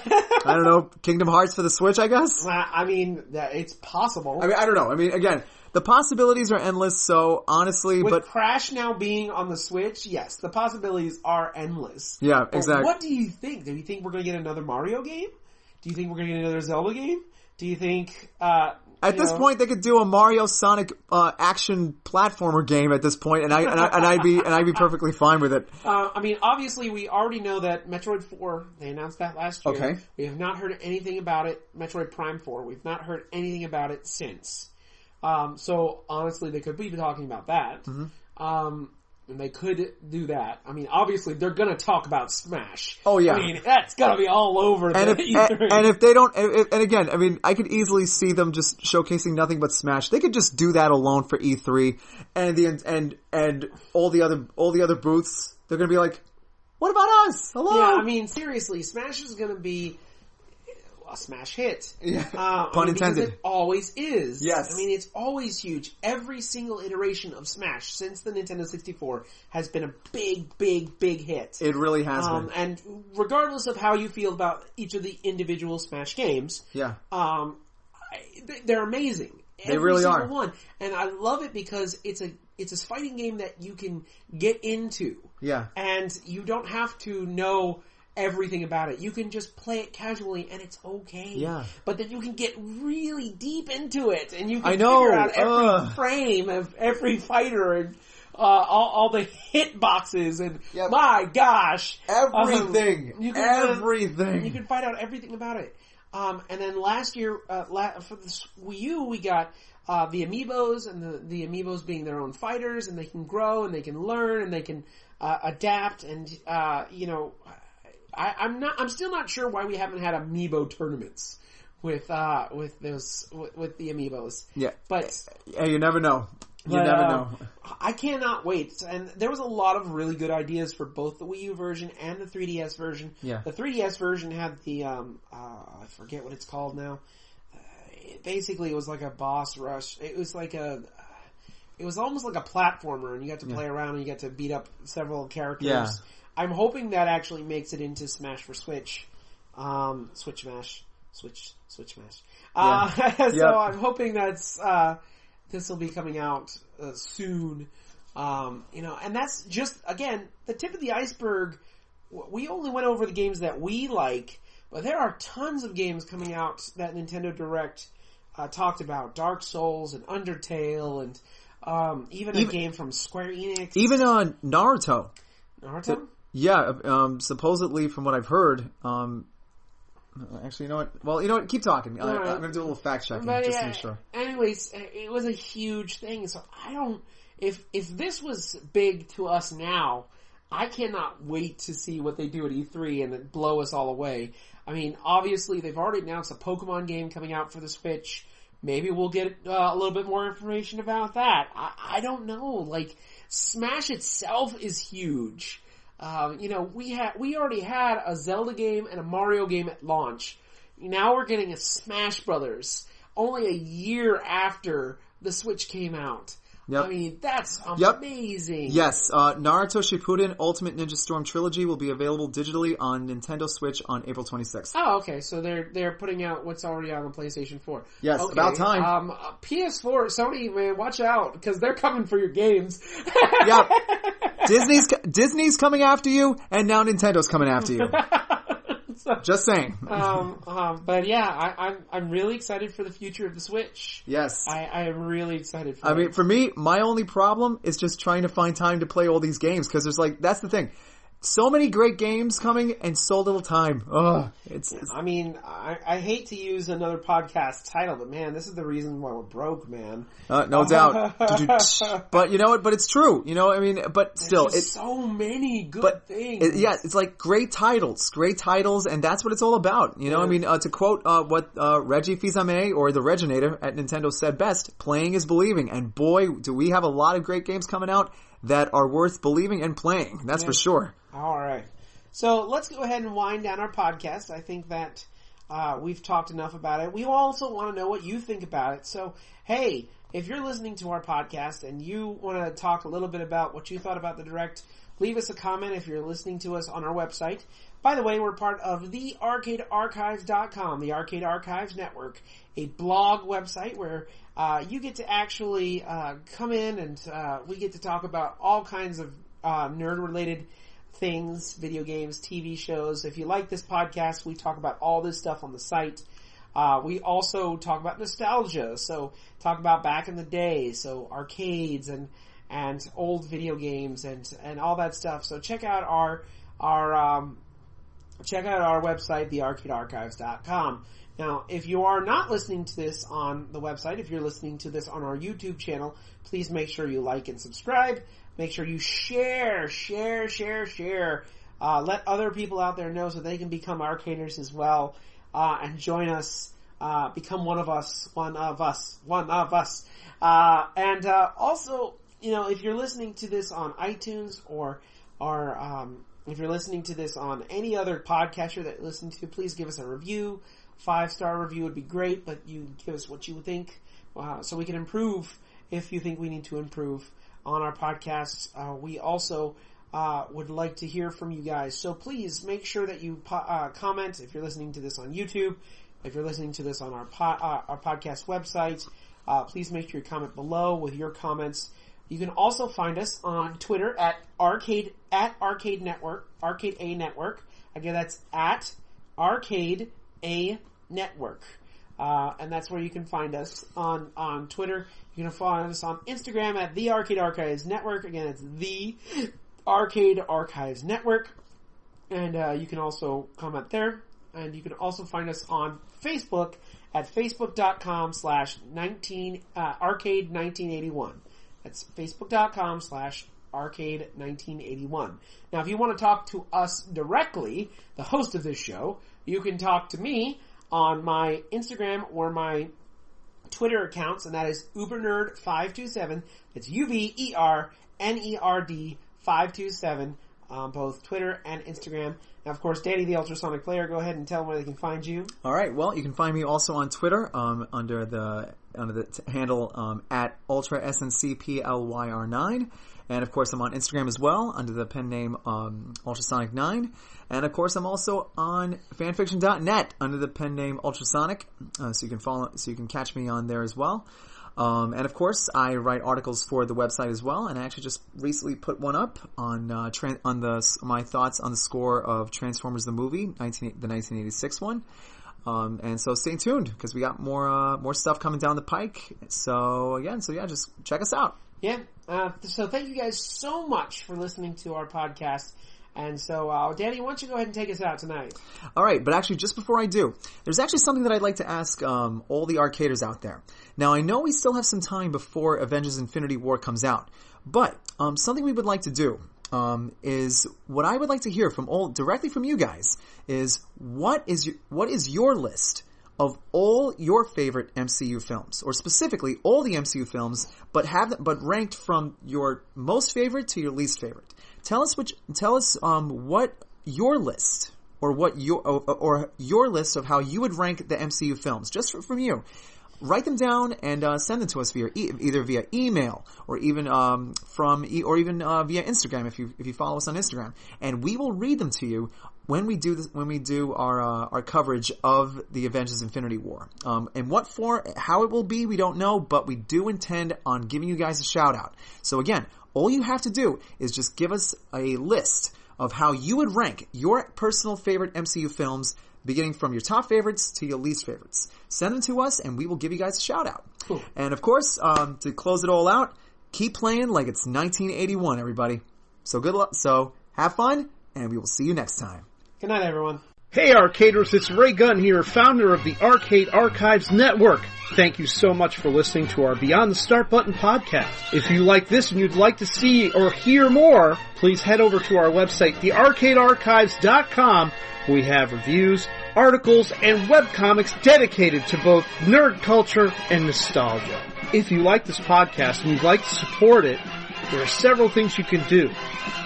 don't know. Kingdom Hearts for the Switch, I guess? I mean, it's possible. I mean, I don't know. I mean, again, the possibilities are endless, so honestly, With Crash now being on the Switch, yes, the possibilities are endless. Yeah, exactly. But what do you think? Do you think we're going to get another Mario game? Do you think we're going to get another Zelda game? Do you think... At this point, they could do a Mario Sonic action platformer game. At this point, and I'd be perfectly fine with it. I mean, obviously, we already know that Metroid 4. They announced that last year. Okay. We have not heard anything about it. Metroid Prime 4. We've not heard anything about it since. So honestly, they could be talking about that. Mm-hmm. And they could do that. I mean, obviously, they're going to talk about Smash. Oh, yeah. I mean, that's going to be all over the E3. And if they don't... And again, I mean, I could easily see them just showcasing nothing but Smash. They could just do that alone for E3. And all the other booths, they're going to be like, what about us? Hello? Yeah, I mean, seriously, Smash is going to be a smash hit. Yeah. Pun intended. Because it always is. Yes. I mean, it's always huge. Every single iteration of Smash since the Nintendo 64 has been a big, big, big hit. It really has been. And regardless of how you feel about each of the individual Smash games, they're amazing. They really are. One. And I love it because it's a fighting game that you can get into. Yeah. And you don't have to know everything about it. You can just play it casually and it's okay. Yeah. But then you can get really deep into it and you can figure out every frame of every fighter and all the hit boxes and my gosh. Everything. You can find out everything about it. And then last year, for the Wii U, we got the amiibos, and the amiibos being their own fighters, and they can grow, and they can learn, and they can adapt, and I'm still not sure why we haven't had amiibo tournaments with the amiibos. Yeah, but you never know. You never know. I cannot wait. And there was a lot of really good ideas for both the Wii U version and the 3DS version. Yeah. The 3DS version had the, I forget what it's called now. Basically, it was like a boss rush. It was almost like a platformer, and you got to play around and you got to beat up several characters. Yeah. I'm hoping that actually makes it into Smash for Switch. Switch Smash. Yeah. So I'm hoping that's, this will be coming out soon. And that's just, again, the tip of the iceberg. We only went over the games that we like, but there are tons of games coming out that Nintendo Direct talked about. Dark Souls and Undertale and even a game from Square Enix. Even Naruto. Naruto? Yeah, supposedly from what I've heard, actually, you know what? Well, you know what? Keep talking. I'm going to do a little fact checking just to make sure. Anyways, it was a huge thing. So I don't. If this was big to us now, I cannot wait to see what they do at E3 and it blow us all away. I mean, obviously they've already announced a Pokemon game coming out for the Switch. Maybe we'll get a little bit more information about that. I don't know. Like, Smash itself is huge. We already had a Zelda game and a Mario game at launch. Now we're getting a Smash Brothers only a year after the Switch came out. Yep. I mean, that's amazing. Yes, Naruto Shippuden Ultimate Ninja Storm Trilogy will be available digitally on Nintendo Switch on April 26th. Oh, okay. So they're putting out what's already on the PlayStation 4. Yes, okay. About time. PS4, Sony, man, watch out, because they're coming for your games. Yep. Disney's coming after you, and now Nintendo's coming after you. Just saying. But yeah, I'm really excited for the future of the Switch. Yes. I am really excited for it. I mean, for me, my only problem is just trying to find time to play all these games, because that's the thing. So many great games coming and so little time. Ugh. I mean, I hate to use another podcast title, but man, this is the reason why we're broke, man. No doubt. But you know what? But it's true. You know, I mean, but still. There's so many good things. It's like great titles, and that's what it's all about. You know, I mean, to quote what Reggie Fils-Aimé or the Reginator at Nintendo said best, playing is believing. And boy, do we have a lot of great games coming out that are worth believing and playing. That's for sure. All right. So let's go ahead and wind down our podcast. I think that we've talked enough about it. We also want to know what you think about it. So, hey, if you're listening to our podcast and you want to talk a little bit about what you thought about the Direct, leave us a comment if you're listening to us on our website. By the way, we're part of the ArcadeArchives.com, the Arcade Archives Network, a blog website where you get to actually come in and we get to talk about all kinds of nerd-related things, video games, TV shows. If you like this podcast, we talk about all this stuff on the site. We also talk about nostalgia, so talk about back in the day, so arcades and old video games and all that stuff. So check out our website, thearcadearchives.com. Now, if you are not listening to this on the website, if you're listening to this on our YouTube channel, please make sure you like and subscribe. Make sure you share. Let other people out there know so they can become arcaders as well, and join us, become one of us. And also, you know, if you're listening to this on iTunes or if you're listening to this on any other podcatcher that you listen to, please give us a review. 5-star review would be great, but you give us what you would think, so we can improve if you think we need to improve on our podcasts. We also would like to hear from you guys, so please make sure that you comment if you're listening to this on YouTube. If you're listening to this on our podcast website, please make sure you comment below with your comments. You can also find us on Twitter at Arcade Network. Again, that's at Arcade A Network. And that's where you can find us on Twitter. You can find us on Instagram at The Arcade Archives Network. Again, it's The Arcade Archives Network. And you can also comment there. And you can also find us on Facebook at facebook.com/arcade1981. That's facebook.com/arcade1981. Now, if you want to talk to us directly, the host of this show, you can talk to me on my Instagram or my Twitter accounts, and that is Ubernerd527. It's UBERNERD 527 on both Twitter and Instagram. Now, of course, Danny the Ultrasonic Player, go ahead and tell them where they can find you. All right. Well, you can find me also on Twitter under the handle at UltraSNCPLYR9. And, of course, I'm on Instagram as well under the pen name Ultrasonic9. And, of course, I'm also on fanfiction.net under the pen name Ultrasonic. So you can catch me on there as well. And of course, I write articles for the website as well, and I actually just recently put one up on my thoughts on the score of Transformers the movie, the 1986 one. And so stay tuned because we got more stuff coming down the pike. So just check us out. Yeah. So thank you guys so much for listening to our podcast. And so, Danny, why don't you go ahead and take us out tonight? All right, but actually, just before I do, there's actually something that I'd like to ask all the arcaders out there. Now, I know we still have some time before Avengers Infinity War comes out, but something we would like to do is what I would like to hear directly from you guys is what is your list of all your favorite MCU films, or specifically all the MCU films, but ranked from your most favorite to your least favorite. Tell us what your list or your list of how you would rank the MCU films, just from you. Write them down and send them to us either via email or even via Instagram if you follow us on Instagram, and we will read them to you when we do our coverage of the Avengers Infinity War. And what for, how it will be, we don't know, but we do intend on giving you guys a shout out. So again, all you have to do is just give us a list of how you would rank your personal favorite MCU films, beginning from your top favorites to your least favorites. Send them to us, and we will give you guys a shout-out. Cool. And, of course, to close it all out, keep playing like it's 1981, everybody. So good luck. So have fun, and we will see you next time. Good night, everyone. Hey Arcaders, it's Ray Gunn here, founder of the Arcade Archives Network. Thank you so much for listening to our Beyond the Start Button podcast. If you like this and you'd like to see or hear more, please head over to our website, thearcadearchives.com, where we have reviews, articles, and webcomics dedicated to both nerd culture and nostalgia. If you like this podcast and you'd like to support it, there are several things you can do.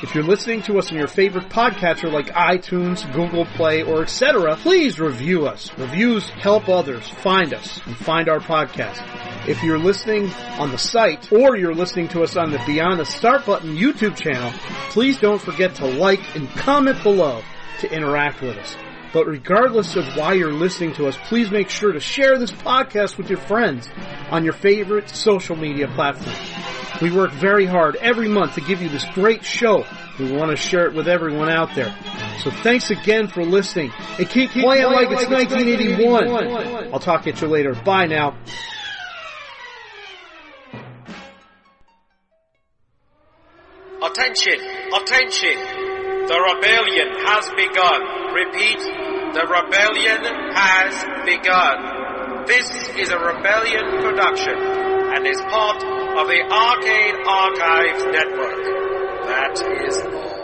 If you're listening to us on your favorite podcatcher like iTunes, Google Play, or etc., please review us. Reviews help others find us and find our podcast. If you're listening on the site or you're listening to us on the Beyond the Start Button YouTube channel, please don't forget to like and comment below to interact with us. But regardless of why you're listening to us, please make sure to share this podcast with your friends on your favorite social media platform. We work very hard every month to give you this great show. We want to share it with everyone out there. So thanks again for listening. And keep playing like it's 1981. I'll talk at you later. Bye now. Attention! Attention! The rebellion has begun. Repeat, the rebellion has begun. This is a Rebellion production and is part of the Arcade Archives Network. That is all.